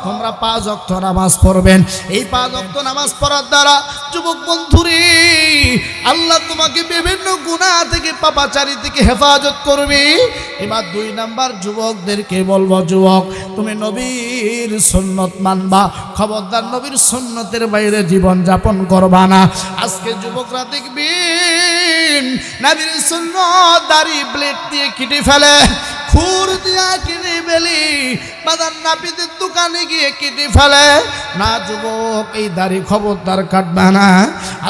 তোমরা 5 ওয়াক্ত নামাজ পড়বেন। এই 5 ওয়াক্ত নামাজ পড়ার দ্বারা যুবক বন্ধুরে আল্লাহ তোমাকে বিভিন্ন গুনাহ থেকে পাপাচারী থেকে হেফাজত করবে। এবার 2 নাম্বার যুবকদেরকে বলবো, যুবক তুমি নবীর সুন্নত মানবা, খবরদার নবীর সুন্নতের বাইরে জীবন যাপন করবা না। আজকে যুবকরা দেখবেন নবীর সুন্নত দাড়ি ব্লেড দিয়ে কেটে ফেলে, খুর দিয়া কেটে ফেলি, বাজার নাপিতের দোকানে গিয়ে কেটে ফেলে না। যুবক এই দাড়ি খবরদার কাটবে না।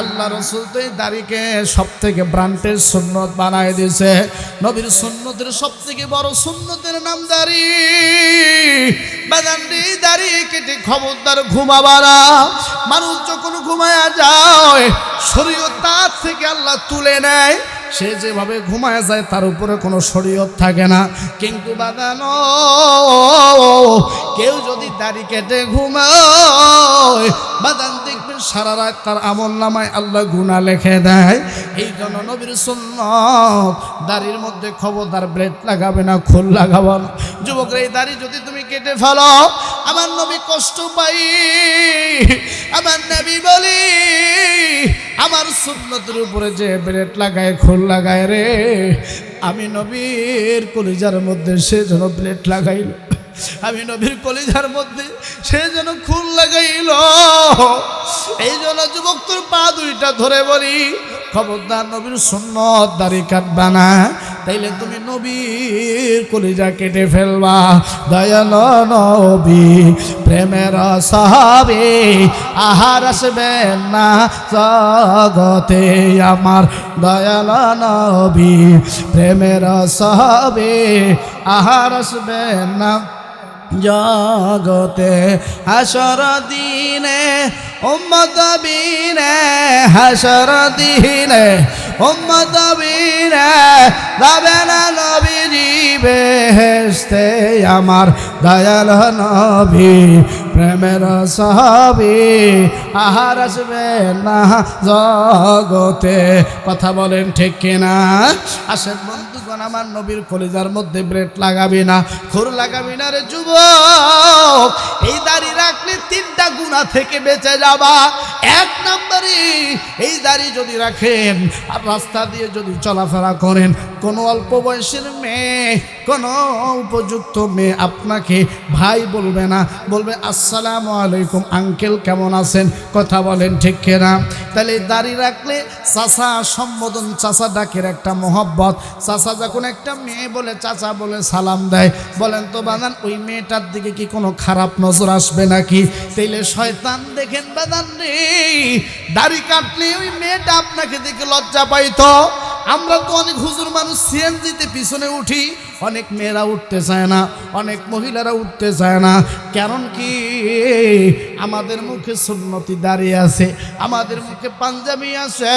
আল্লাহ রসুল তো এই দাড়িকে সব থেকে ব্রান্ডের সুন্নত বানায় দিয়েছে। নবীর সুন্নতের সব থেকে বড় সুন্নতের নাম দাড়ি। বাজার এই দাড়ি কেটে খবরদার ঘুমাবা না। মানুষ যখন ঘুমায়া যায় শরীয়ত তার থেকে আল্লাহ তুলে নেয়, সে যেভাবে ঘুমায় যায় তার উপরে কোনো শরীয়ত থাকে না। কিন্তু বাদানো কেউ যদি দাড়ি কেটে ঘুমায় বাদান দেখবেন সারা রাত তার আমল নামায় আল্লাহ গুনাহ লিখে দেয়। এই জন্য নবীর সুন্নত দাড়ির মধ্যে খবরদার ব্লেড লাগাবে না, খোল লাগাবো না। যুবকরা এই দাড়ি যদি তুমি কেটে ফেলো আমার নবী কষ্ট পাই। আমার নবী বলি আমার সুন্নতের উপরে যে ব্লেড লাগায় খোল লাগায় রে, আমি নবীর কলিজার মধ্যে সে যেন ব্লেড লাগাইল, আমি নবীর কলিজার মধ্যে সে যেন খুন লাগাইল। এই জন্য যুবক তোর পা 2টা ধরে বলি খবরদার নবীর সুন্নত দাড়ি কাটবা না, তাইলে তুমি নবীর কলিজা কেটে ফেলবা। দয়াল নবী প্রেমের সাহাবে আহার আসবে না জগতে আমার। দয়াল নবী প্রেমের সাহাবে আহার আসবে না জগতে। হাসর দিনে উম্মত বিনে, হাসর দিনে উম্মত বিনে যাবে না নবীজি বেহেশতে আমার। দয়াল নবী প্রেমের সাহাবী আহার আসবে না জগতে। কথা বলেন ঠিক কিনা? আসেন বন্ধুগণ, আমার নবীর কলিজার মধ্যে ব্লেড লাগাবি না, খুর লাগাবি না রে যুবক। এই দাড়ি রাখলে 3টা গুনাহ থেকে বেঁচে যাবা। 1 নম্বরে এই দাড়ি যদি রাখেন আর রাস্তা দিয়ে যদি চলাফেরা করেন, কোনো অল্প বয়সের মেয়ে, কোনো উপযুক্ত মেয়ে আপনাকে ভাই বলবে না, বলবে আসসালামু আলাইকুম আঙ্কেল কেমন আছেন। কথা বলেন ঠিক কিনা? তাহলে দাড়ি রাখলে চাচা সম্বোধন, চাচা ডাকের একটা মহব্বত। চাচা যখন একটা মেয়ে বলে চাচা বলে সালাম দেয়, বলেন তো বাদান ওই মেয়েটার দিকে কি কোনো খারাপ নজর আসবে নাকি? তাইলে শয়তান দেখেন বাদান রে, দাড়ি কাটলে ওই মেয়েটা আপনাকে দেখে লজ্জা পাইতো। আমরা তো অনেক হুজুর মানুষ সিএনজিতে পিছনে উঠি, অনেক মেয়েরা উঠতে চায় না, অনেক মহিলারা উঠতে চায় না। কারণ কি? আমাদের মুখে সুন্নতি দাঁড়িয়ে আছে, আমাদের মুখে পাঞ্জাবি আছে,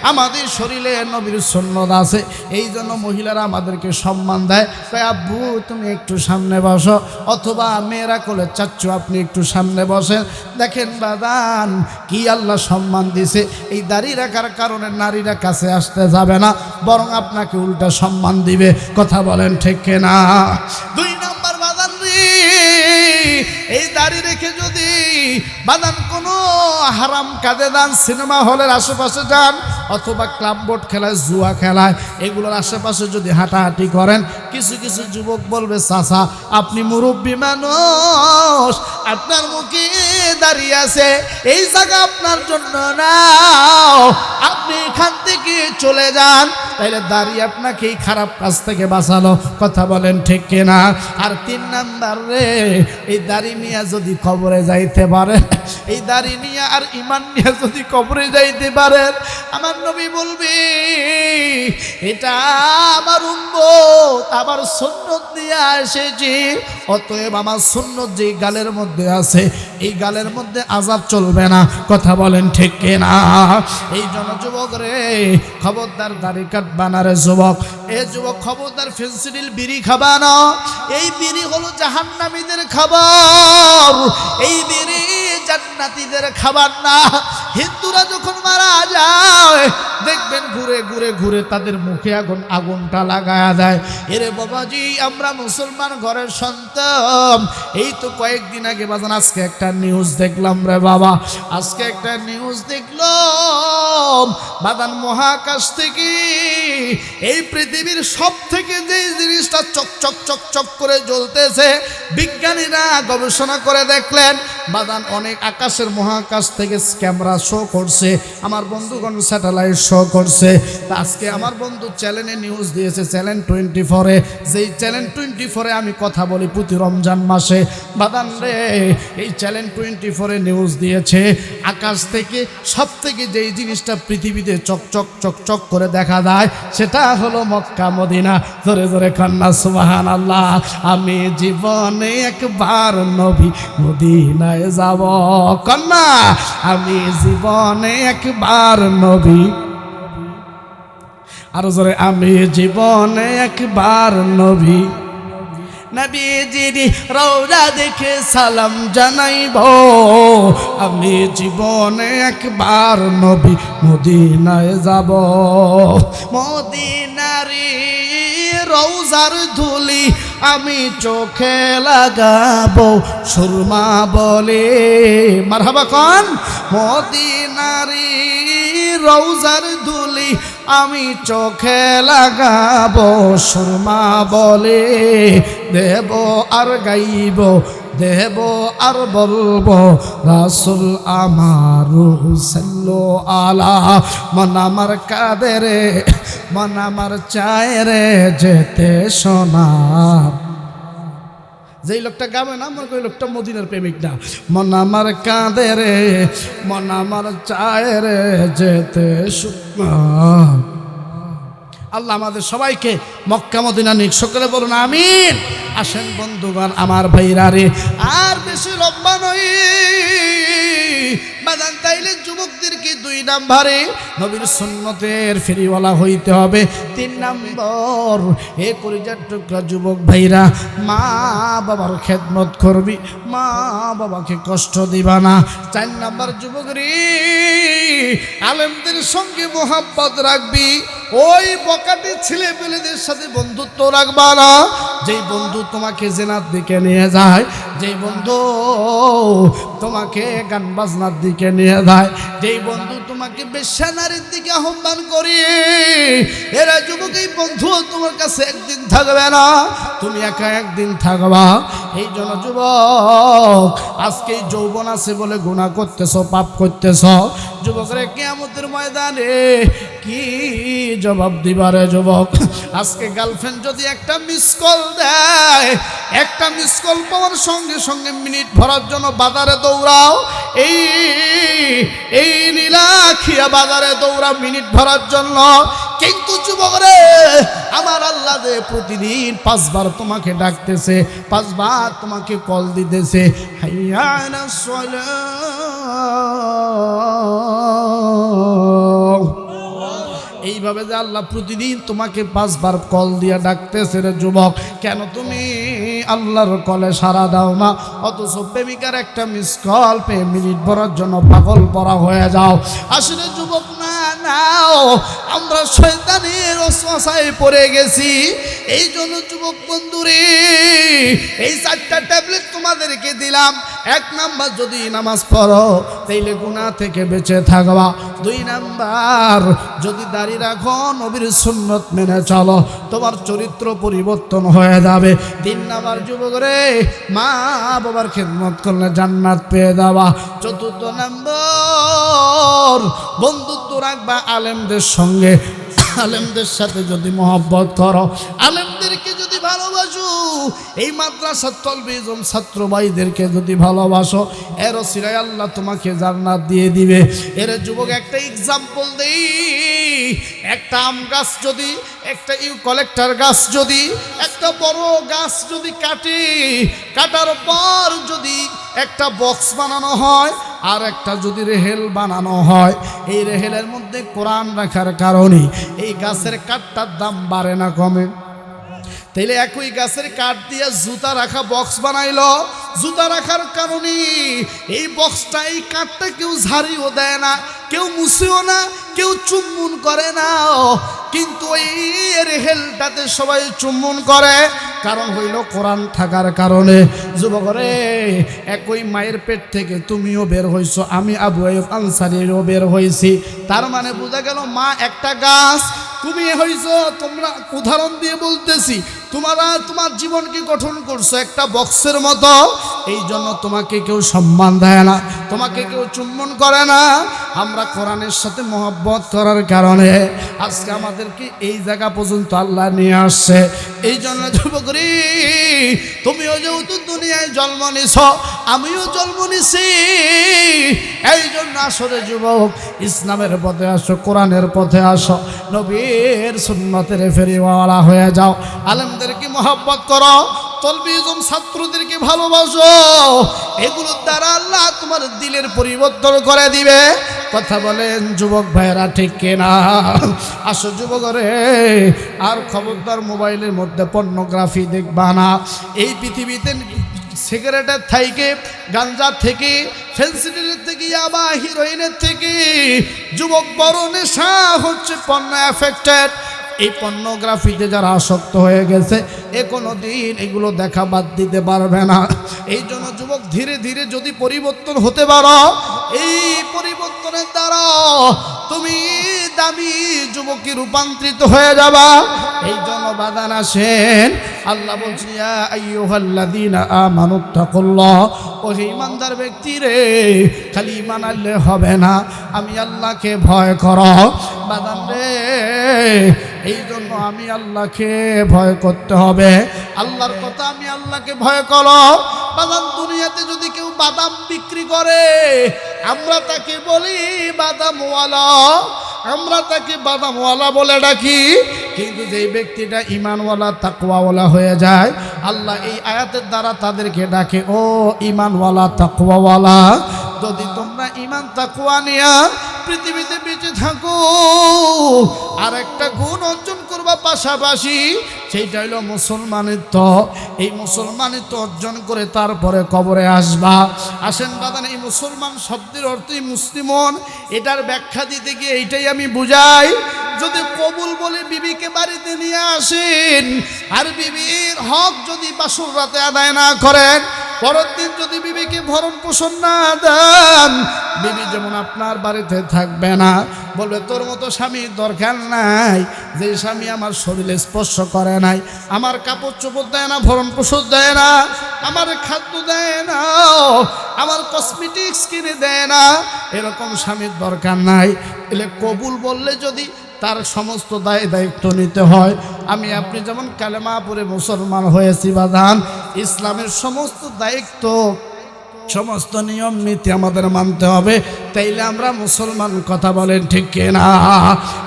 আমাদের শরীরে নবীর সুন্নত আছে। এই জন্য মহিলারা আমাদেরকে সম্মান দেয়, তাই আব্বু তুমি একটু সামনে বসো, অথবা মেয়েরা কোলে চাচ্চু আপনি একটু সামনে বসেন। দেখেন বাদান কি আল্লাহ সম্মান দিছে। এই দাড়ি রাখার কারণে নারীরা কাছে আসতে যাবে না, বরং আপনাকে উল্টা সম্মান দিবে। কথা বলেন ঠিক কিনা? 2 নম্বর বাদান রে, এই দাড়ি রেখে যদি বাদান কোনো হারাম কাজে যান, সিনেমা হলের আশেপাশে যান, অথবা ক্লাব বোর্ড খেলায়, জুয়া খেলায়, এগুলোর আশেপাশে যদি হাঁটাহাঁটি করেন, কিছু কিছু যুবক বলবে চাচা আপনি মুরব্বী মানুষ, আপনার মুখে দাঁড়িয়ে আছে, এই জায়গা আপনার জন্য না, আপনি এখান থেকে চলে যান। তাইলে দাঁড়িয়ে আপনাকে এই খারাপ কাজ থেকে বাঁচালো। কথা বলেন ঠিক কিনা? আর 3 নাম্বার রে, এই দাড়ি নিয়ে যদি কবরে যাইতে পারেন, এই দাড়ি নিয়ে আর ইমান নিয়ে যদি কবরে যাইতে পারেন, আমার নবী বলবে এটা আমার উম্মত, আমার সুন্নত নিয়ে এসেছি, অতএব আমার সুন্নত যে গালের মধ্যে আছে এই গালের মধ্যে আযাব চলবে না। কথা বলেন ঠিক কিনা? এই জন্য যুবক রে খবরদার দাড়ি কাটবা না রে যুবক। এ যুবক খবরদার ফেন্সিডিল বিড়ি খাবা না। এই বিড়ি হলো জাহান্নামীদের খাবার, এই বিড়ি জান্নাতীদের খাবার না। হিন্দুরা যখন মারা যায় দেখবেন ঘুরে ঘুরে ঘুরে তাদের মুখে আগুনটা লাগায়া দেয়। এরে বাবাজি, আমরা মুসলমান ঘরের সন্তান। এই তো কয়েকদিন আগে বাজান আজকে একটা নিউজ দেখলাম রে বাবা, আজকে একটা নিউজ দেখলাম বাদান মহাকাশ থেকে এই পৃথিবীর সব থেকে যে জিনিসটা চকচক চকচক করে জ্বলতেছে, বিজ্ঞানীরা গবেষণা করে দেখলেন বাদান অনেক আকাশের মহাকাশ থেকে ক্যামেরা শো করছে, আমার বন্ধুগণ স্যাটেলাইট শো করছে। তা আজকে আমার বন্ধু চ্যানেলে নিউজ দিয়েছে, চ্যানেল 24-এ, যেই চ্যানেল 24-এ আমি কথা বলি প্রতি রমজান মাসে বাদান রে, এই চ্যানেল 24-এ নিউজ দিয়েছে আকাশ থেকে সব থেকে যেই জিনিসটা পৃথিবীতে চকচক চকচক করে দেখা যায় সেটা হলো মক্কা মদিনা। জোরে জোরে কন্যা সুবহানাল্লাহ। আমি জীবনে একবার নবী মদিনায় যাব, কন্যা আমি জীবনে একবার নবী, আরো জোরে আমি জীবনে একবার নবী নবীজির রওজা দেখে সালাম জানাইব, আমি জীবনে একবার নবী মদিনায় যাব। মদিনারি রওজার ধুলি আমি চোখে লাগাবো সুরমা বলে, মারহাবা কোন। মদিনারি রওজার ধুলি আমি চোখে লাগাবো সুরমা বলে, দেব আর গাইব দেব আর বলবো রাসূল আমার সাল্লো আলা। মন আমার কাঁদে রে, মন আমার চায় রে যেতে সোনার। যেই লোকটা গাবে না আমার ওই লোকটা মদিনার প্রেমিক না। মন আমার কাঁদে রে, মন আমার চায় রে যেতে সোনার। আল্লাহ আমাদের সবাইকে মক্কা মদিনা নিক, সকলে বলুন আমিন। আসেন বন্ধুগণ আমার ভাইরা রে, আর বেশি লম্বা নই বাদান, তাইলে যুবকদেরকে 2 নম্বরে নবীর সুন্নতের ফেরিওয়ালা হইতে হবে। 3 নম্বর, এ কলিজার টুকরা যুবক ভাইরা, মা বাবার খেদমত করবি, মা বাবাকে কষ্ট দিবা না। 4 নম্বর যুবক রে, আলেমদের সঙ্গে মোহাব্বত রাখবি, ওই বকাটি ছেলে পেলেদের সাথে বন্ধুত্ব রাখবা না। যেই বন্ধু তোমাকে জেনার দিকে নিয়ে যায়, যেই বন্ধু তোমাকে গান বাজনার দিকে নিয়ে যায়, যেই বন্ধু তোমাকে বেশ্যা নারীর দিকে আহ্বান করিয়ে, এরা যুবক এই বন্ধু তোমার কাছে একদিন থাকবে না, তুমি একা একদিন থাকবা। এই জন্য যুবক, আজকে যৌবন আছে বলে গুনাহ করতেছ, পাপ করতেছ। যুবকরা কিয়ামতের ময়দানে কি জবাব দিবারে যুবক? আজকে গার্লফ্রেন্ড যদি একটা মিস কল দেয়, একটা মিস কল পাওয়ার সঙ্গে সঙ্গে মিনিট ভরার জন্য বাজারে দৌড়াও, এই নীলাখিয়া বাজারে দৌড়াও মিনিট ভরার জন্য। কিন্তু যুবক রে, আমার আল্লাহ যে প্রতিদিন 5 বার তোমাকে ডাকতেছে, 5 বার তোমাকে কল দিতেছে, হাইয়া আলাস সালাহ। এইভাবে যে আল্লাহ প্রতিদিন তোমাকে 5 বার কল দিয়া ডাকতেছে রে যুবক, কেন তুমি আল্লাহর কলে সাড়া দাও না? অথচ প্রেমিকার একটা মিস কল পেয়ে মিনিট ভরার জন্য পাগল পরা হয়ে যাও। আসলে যুবক না নাও, আমরা শয়তানের ওয়াসওয়াসায় পড়ে গেছি। এই জন্য যুবক বন্ধুরে, এই 4টা ট্যাবলেট তোমাদেরকে দিলাম। 1 নাম্বার, যদি নামাজ পড়ো তাইলে গুনাহ থেকে বেঁচে থাকবা। 2 নাম্বার, যদি দাড়ি রাখো, নবীর সুন্নত মেনে চলো, তোমার চরিত্র পরিবর্তন হয়ে যাবে। 3 নাম্বার যুবক রে, মা বাবার খেদমত করলে জান্নাত পেয়ে যাবা। 4 নাম্বার, বন্ধুত্ব রাখবা আলেমদের সঙ্গে, আলেমদের সাথে যদি মহব্বত করো, আলেমদেরকে যদি ভালোবাসো, এই মাদ্রাসার তলবিজম ছাত্র ভাইদেরকে যদি ভালোবাসো, এর ওসিলায় আল্লাহ তোমাকে জান্নাত দিয়ে দিবে। এর যুবক একটা এক্সাম্পল দেই, একটা আম গাছ যদি, একটা ইউক্যালিপটাস গাছ যদি, একটা বড় গাছ যদি কাটার পর যদি একটা বক্স বানানো হয়, আর একটা যদি রেহেল বানানো হয়, এই রেহেলের মধ্যে কোরআন রাখার কারণে এই গাছের কাঠটার দাম বাড়ে না কমে? তাইলে একই গাছের কাঠ দিয়ে জুতা রাখা বক্স বানাইলো, জুতা রাখার কারণে এই বক্সটা, এই কাঠটা কেউ ঝাড়িও দেয় না, কেউ মুছেও না, কেউ চুম্বন করে না, কিন্তু এই হেলটাতে সবাই চুম্বন করে। কারণ হইল কোরআন থাকার কারণে। যুবকরে, একই মায়ের পেট থেকে তুমিও বের হইছো, আমি আবু আইয়ুব আনসারীও বের হইছি। তার মানে বোঝা গেল মা একটা গাছ, তুমি হইছো, তোমরা উদাহরণ দিয়ে বলতেছি, তোমার জীবনকে গঠন করছো একটা বক্সের মতো। এই জন্য তোমাকে কেউ সম্মান দেয় না, তোমাকে কেউ চুম্বন করে না। আমরা কোরআনের সাথে মহব্বত করার কারণে আজকে আমাদেরকে এই জায়গা পর্যন্ত আল্লাহ নিয়ে আসছে। এই জন্য যুবকরি, তুমিও যেহেতু দুনিয়ায় জন্ম নিছ, আমিও জন্ম নিছি। এই জন্য আসলে যুবক, ইসলামের পথে আসো, কোরআনের পথে আসো, নবীর সুন্নতের ফেরিওয়ালা হয়ে যাও, আলেমদেরকে মহব্বত করো, তলবিজম ছাত্রদেরকে ভালোবাসো। এগুলোর দ্বারা আল্লাহ তোমার দিলের পরিবর্তন করে দিবে। কথা বলেন যুবক ভাইয়েরা, ঠিক কিনা? আসো যুবক রে, আর খবরদার মোবাইলের মধ্যে পর্নোগ্রাফি দেখবা না। এই পৃথিবীতে সিগারেটের থেকে, গাঞ্জা থেকে, ফেন্সিডিলের থেকে, ইয়াবা, হিরোইনের থেকে যুবক বড় নেশা হচ্ছে পর্নো এফেক্টেড। এই পর্নোগ্রাফিতে যারা আসক্ত হয়ে গেছে, কোনো দিন এগুলো দেখা বাদ দিতে পারবে না। এই জন্য যুবক, ধীরে ধীরে যদি পরিবর্তন হতে পারো, এই পরিবর্তনের দ্বারা তুমি দামি যুবকে রূপান্তরিত হয়ে যাবা। এই জন্য বাদান আসেন, আল্লাহ বলছেন, ইয়া আইয়ুহাল্লাযীনা আমানুত্তাকুল্লাহ, ও ঈমানদার ব্যক্তি রে, খালি ঈমান আনলে হবে না, আমি আল্লাহকে ভয় করো। বাদান রে, এই জন্য আমি আল্লাহকে ভয় করতে হবে। আল্লাহর কথা, আমি আল্লাহকে ভয় করো। বাদাম, দুনিয়াতে যদি কেউ বাদাম বিক্রি করে, আমরা তাকে বলি বাদামওয়ালা, আমরা তাকে বাদামওয়ালা বলে ডাকি। কিন্তু যেই ব্যক্তিটা ঈমানওয়ালা, তাকওয়াওয়ালা হয়ে যায়, আল্লাহ এই আয়াতের দ্বারা তাদেরকে ডাকে, ও ঈমানওয়ালা, তাকওয়াওয়ালা, যদি তোমরা ঈমান তাকওয়া নিয়া পৃথিবীতে বেঁচে থাকো, আর একটা গুণ অর্জন করবা পাশাপাশি, সেইটা হইল মুসলমানিত্ব। এই মুসলমানিত্ব অর্জন করে তারপরে কবরে আসবা। আসেন বাদান, এই মুসলমান শব্দের অর্থই মুসলিমন। এটার ব্যাখ্যা দিতে গিয়ে এইটাই আমি বুঝাই, যদি কবুল বলে বিবিকে বাড়িতে নিয়ে আসেন, আর বিবির হক যদি বাসর রাতে আদায় না করেন, পরের দিন যদি বিবিকে ভরণ পোষণ না দেন, বিবি যেমন আপনার বাড়িতে থাকবে না, বলবে তোর মতো স্বামীর দরকার নাই, যে স্বামী আমার শরীরে স্পর্শ করে নাই, আমার কাপড় চোপড় দেয় না, ভরণ পোষণ দেয় না, আমার খাদ্য দেয় না, আমার কসমেটিক্স কিনে দেয় না, এরকম স্বামীর দরকার নাই। এলে কবুল বললে যদি তার সমস্ত দায়িত্ব নিতে হয়, আমি আপনি যেমন কালেমা পড়ে মুসলমান হয়েছি বাদান, ইসলামের সমস্ত দায়িত্ব, সমস্ত নিয়ম নীতি আমাদের মানতে হবে, তাইলে আমরা মুসলমান। কথা বলেন ঠিক কিনা?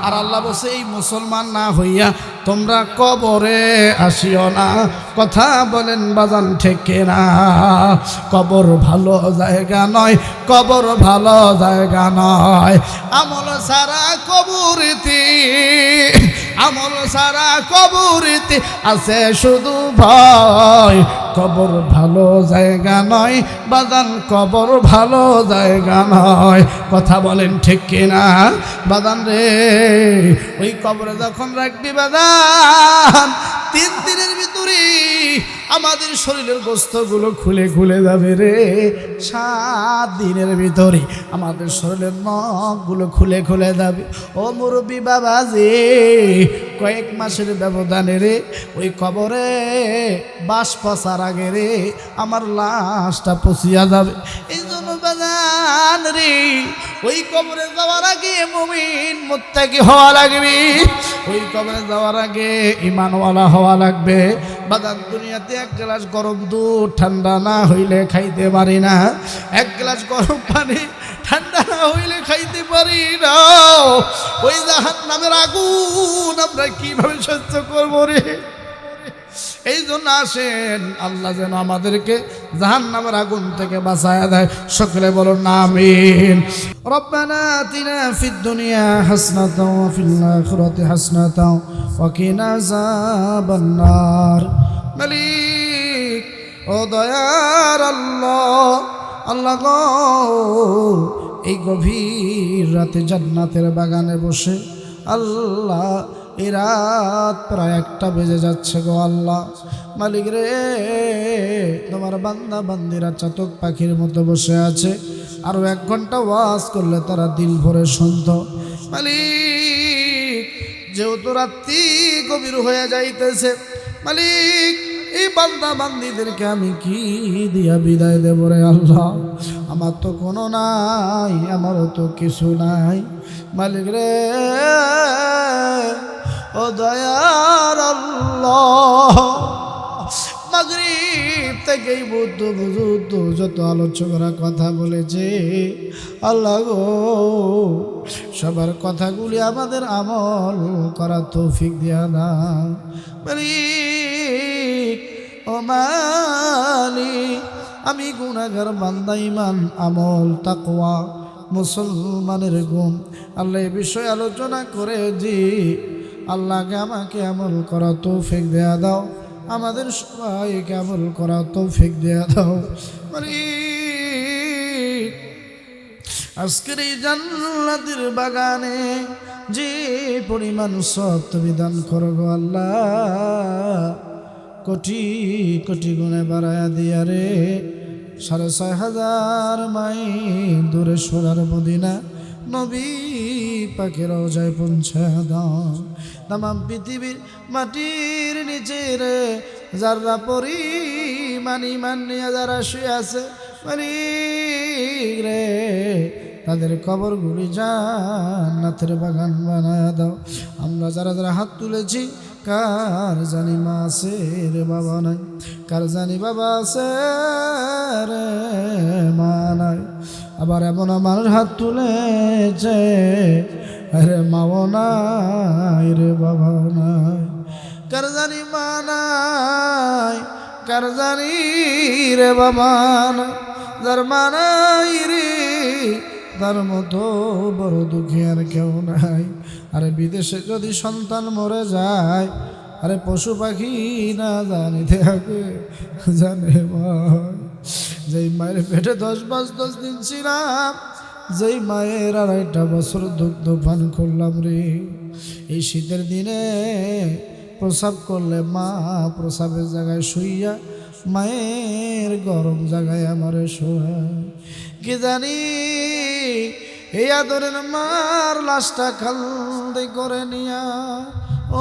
আর আল্লাহ বলছে, এই মুসলমান না হইয়া তোমরা কবরে আসিও না। কথা বলেন বাজান, ঠিক কিনা? কবর ভালো জায়গা নয়, কবর ভালো জায়গা নয়। আমল সারা কবরেতে, আমল সারা কবরেতে আছে শুধু ভয়। কবর ভালো জায়গা নয় বাদান, কবর ভালো জায়গা নয়। কথা বলেন ঠিক কিনা বাদান রে? ওই কবরে যখন রাখবি বাদান, 3 দিনের ভিতরে আমাদের শরীরের গোস্তগুলো খুলে খুলে যাবে রে। 7 দিনের ভিতরে আমাদের শরীরের নখগুলো খুলে খুলে যাবে। ও মুরব্বী বাবাজি, কয়েক মাসের ব্যবধানে রে ওই কবরে বাস পচার আগে রে আমার লাশটা পচিয়া যাবে। এই জন্য বাজান রে, ওই কবরে যাওয়ার আগে মুমিন মুত্তাকি হওয়া লাগবে, ওই কবরে যাওয়ার আগে ঈমানওয়ালা হওয়া লাগবে। বাজান, দুনিয়াতে 1 গ্লাস গরম দুধ ঠান্ডা না হইলে খাইতে পারি না, 1 গ্লাস গরম পানি ঠান্ডা না হইলে খাইতে পারি না। ওই জাহান্নামের আগুন আমরা কিভাবে সহ্য করবো রে? এই জন্য আসেন, আল্লাহ যেন আমাদেরকে জাহান্নামের আগুন থেকে বাঁচায় দেয়। সকলে বলুন আমিন। রব্বানা আতিনা ফিদ দুনিয়া হাসনাতাও ওয়া ফিল আখিরাতি হাসনাতাও ওয়া কিনা আযাবান নার। মালিক, ও দয়ার আল্লাহ, আল্লাহ গো, এই গভীর রাতে জান্নাতের বাগানে বসে আল্লাহ এই রাত প্রায় 1টা বেজে যাচ্ছে গো আল্লাহ। মালিক রে, তোমার বান্দা বান্দিরা চাতক পাখির মতো বসে আছে, আরো 1 ঘন্টা ওয়াজ করলে তারা দিল ভরে শুনত। মালিক, যেহেতু রাত্রি গভীর হয়ে যাইতেছে, মালিক এই বান্দা বান্দিদেরকে আমি কি দিয়া বিদায় দেব রে আল্লাহ? আমার তো কোনো নাই, আমারও তো কিছু নাই। মালিক রে, ও দয়ার আল্লাহ, মাগরিব থেকেই বুদ্ধ বুঝুদ্ধ যত আলোচকরা কথা বলেছে আল্লাহ গো, সবার কথাগুলি আমাদের আমল করার তৌফিক দিয়া দাও মালিক। ও মালিক, আমি গুনাহগার বান্দা, ইমান আমল তাকওয়া মুসলমানের গুণ আল্লাহ এ বিষয়ে আলোচনা করে জি আল্লাহকে আমাকে আমল করা তৌফিক দেয়া দাও, আমাদের সবাইকে আমল করা তৌফিক দেয়া দাও মালিক। আজকের এই জান্নাতের বাগানে যে পরিমাণ সব তুমি দান করো গো আল্লাহ, কোটি কোটি গুণে বাড়ায়া দিয়া রে 6,500 মাইল দূরে সোনার মদিনা নবী পাকের রওজায় পৌঁছে দাও। তামাম পৃথিবীর মাটির নিচে রে যারা পরিমাণ ঈমান নিয়ে যারা শুয়ে আছে মালিক রে, তাদের কবরগুলি জান্নাতের বাগান বানায় দাও। আমরা যারা যারা হাত তুলেছি, কার জানি মা আছে রে বাবা নাই, কার জানি বাবা আছে রে মা নাই, আবার এমন আমার হাত তুলেছে আরে মাও নাই রে বাবা নাই, কার জানি মা নাই, কার জানি রে বাবা নাই, যার মা নাই রে তার মতো বড় দুঃখী আর কেউ নাই। আরে বিদেশে যদি সন্তান মরে যায়, আরে পশু পাখি না জানি থাকে জানে ভাই, যেই মায়ের পেটে 10 মাস 10 দিন ছিলাম, যেই মায়ের 2.5 বছর দুগ্ধ পান করলাম রে, এই শীতের দিনে প্রসাব করলে মা প্রসাবের জায়গায় শুইয়া মায়ের গরম জায়গায় আমারে শোয়ায়। কি জানি এই আদরের মার লাশটা খালদে করে নিয়া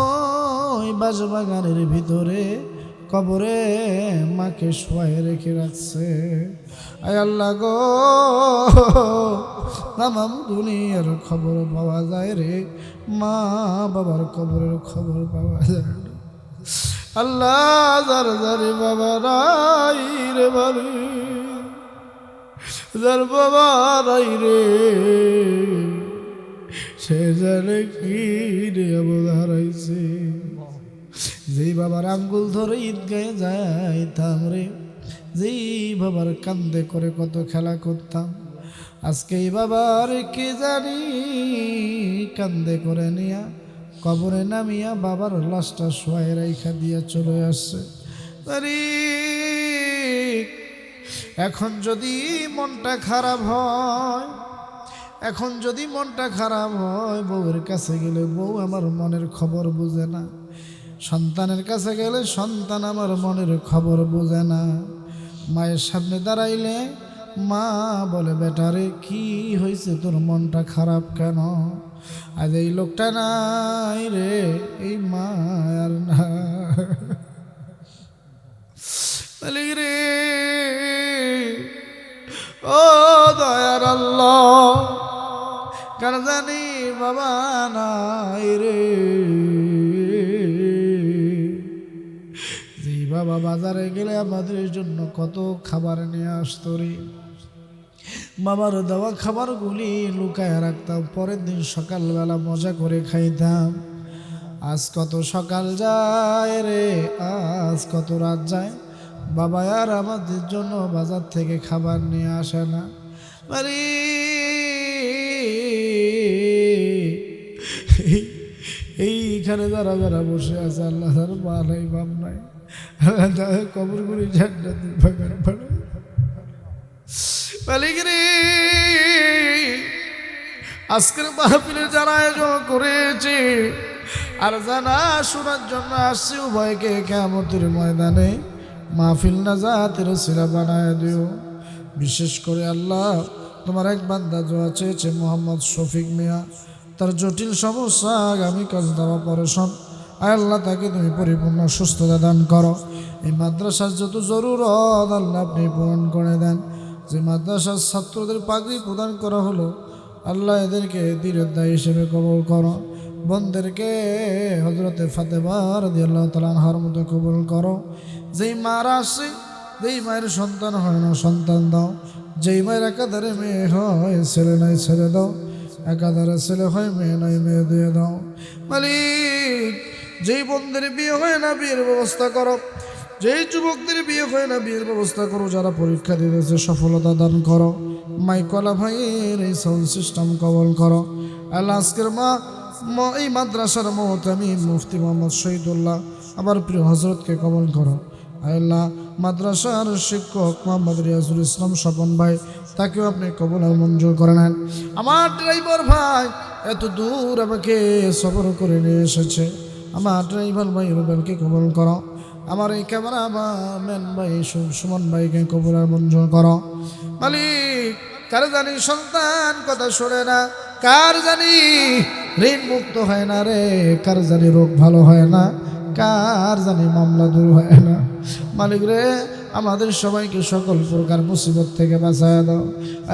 ওই বাঁশবাগানের ভিতরে কবরে মাকে শোয়ায় রেখে রাখছে। আয় আল্লাহ গো, তামাম দুনিয়ার খবর পাওয়া যায় রে, মা বাবার কবরের খবর পাওয়া যায় না। আল্লাহ যার যারে বাবা রাই রে বাড়ি, যার বাবা রাই রে, সে জানে কি রে হারাইছে। যেই বাবার আঙ্গুল ধরে ঈদগাহে যাইতাম রে, যেই বাবার কান্দে করে কত খেলা করতাম, আজকে এই বাবার কে জানি কান্দে করে নিয়া কবরে নামিয়া বাবার লাশটা শোয়ায় রাইখা দিয়া চলে আসছে। এখন যদি মনটা খারাপ হয়, এখন যদি মনটা খারাপ হয়, বউয়ের কাছে গেলে বউ আমার মনের খবর বুঝে না, সন্তানের কাছে গেলে সন্তান আমার মনের খবর বোঝে না, মায়ের সামনে দাঁড়াইলে মা বলে বেটারে কি হয়েছে তোর মনটা খারাপ কেন? আজ এই লোকটা নাই রে, এই মা আর না রে। ও দয়ার আল্লাহ, কার জানি বাবা নাই রে, যে বাবা বাজারে গেলে আমাদের জন্য কত খাবার নিয়ে আসতো রে, বাবার দেওয়া খাবারগুলি লুকায় রাখতাম, পরের দিন সকালবেলা মজা করে খাইতাম। আজ কত সকাল যায় রে, আজ কত রাত যায়, বাবা আর আমাদের জন্য বাজার থেকে খাবার নিয়ে আসে না। এইখানে যারা যারা বসে আছে, আল্লাহ তার মা নাই বাপ নাই, আল্লাহ তাদের কবরগুলি জান্নাতের বাগান বানায়। মালিক রে, আজকের মাহফিলে যারা আয়োজন করেছে আর জানা শোনার জন্য আসছে, উভয়কে কিয়ামতের ময়দানে মাহফিল নাজাতের সিলা বানায় দিও। বিশেষ করে আল্লাহ, তোমার এক বান্দা দোয়া চেয়েছে মোহাম্মদ শফিক মিয়া, তার জটিল সমস্যা আগামীকাল দেওয়া অপারেশন। আল্লাহ তাকে তুমি পরিপূর্ণ সুস্থতা দান করো। এই মাদ্রাসার যত জরুরত আল্লাহ আপনি পূরণ করে দেন। যে মাদ্রাসার ছাত্রদের পাগড়ি প্রদান করা হলো, আল্লাহ এদেরকে দীর্ঘদায়ী হিসেবে কবুল করো। বোনদেরকে হযরতে ফাতেমা রাদিয়াল্লাহু তাআলা আনহার মতো কবুল করো। যেই মারা আসে, যেই মায়ের সন্তান হয় না সন্তান দাও, যেই মায়ের একাধারে মেয়ে হয় ছেলে নাই ছেলে দাও, একাধারে ছেলে হয় মেয়ে নাই মেয়ে দিয়ে দাও। মালিক, যেই বোনদের বিয়ে হয় না বিয়ের ব্যবস্থা করো, যেই যুবকদের বিয়ে হয় না বিয়ের ব্যবস্থা করো, যারা পরীক্ষা দিতেছে সফলতা দান করো। মাইকলা ভাইয়ের এই সাউন্ড সিস্টেম কবল করো। আল্লাহ আজকের এই মাদ্রাসার মুহতামিম মুফতি মোহাম্মদ শহীদুল্লাহ আবার প্রিয় হজরতকে কবল করো। আল্লাহ মাদ্রাসার শিক্ষক মোহাম্মদ রিয়াজুল ইসলাম স্বপন ভাই, তাকেও আপনি কবুল আর মঞ্জুর করে নেন। আমার ড্রাইভার ভাই এত দূর আমাকে সফর করে নিয়ে এসেছে, আমার ড্রাইভার ভাই রুবেলকে কবুল করো। আমার এই ক্যামেরা বা ম্যান ভাই সুমন ভাইকে কবুল আর মঞ্জুর করো। মালিক, কার জানি সন্তান কথা শোনে না, কার জানি ঋণ মুক্ত হয় না রে, কার জানি রোগ ভালো হয় না, কার জানি মামলা দূর হয় না। মালিক রে, আমাদের সবাইকে সকল প্রকার মুসিবত থেকে বাঁচায় দাও।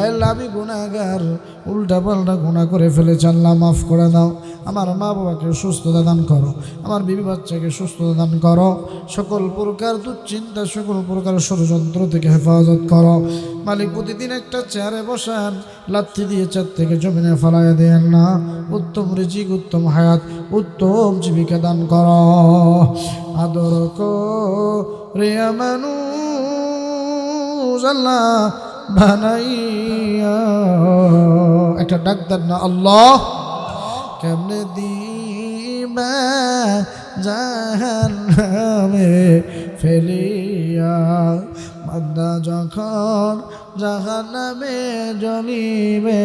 আল্লাহ, আমি গুনাহগার, উল্টা পাল্টা গুনাহ করে ফেলেছি, আল্লাহ মাফ করে দাও। আমার মা বাবাকে সুস্থতা দান করো, আমার বিবি বাচ্চাকে সুস্থতা দান করো, সকল প্রকার দুশ্চিন্তা সকল প্রকার ষড়যন্ত্র থেকে হেফাজত করো। মালিক, প্রতিদিন একটা চেয়ারে বসান, লাথি দিয়ে চেয়ার থেকে জমিনে ফেলাইয়া দেন না। উত্তম রিজিক, উত্তম হায়াত, উত্তম জীবিকা দান করো। আদর করে মানুষ আল্লাহ বানাইয়া, একটা ডাক্তার না আল্লাহ কেমনে দিবা জাহান্নামে ফেলিয়া, বান্দা যখন জাহান্নামে জ্বলিবে,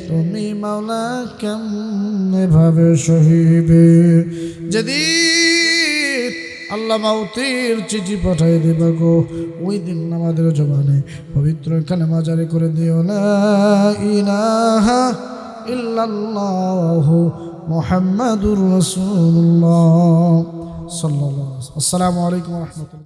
তুমি মাওলা কেমনে ভাবে সহিবে। যেদিন আল্লাহ মাউতের চিঠি পাঠাই দেবা গো, ওই দিন আমাদের জবানে পবিত্র কালেমা জারি করে দিও, লা ইলাহা ইল্লাল্লাহু মুহাম্মাদুর রাসূলুল্লাহ সাল্লাল্লাহু আলাইহি ওয়াসাল্লাম। আসসালামু আলাইকুম ওয়া রাহমাতুল্লাহ।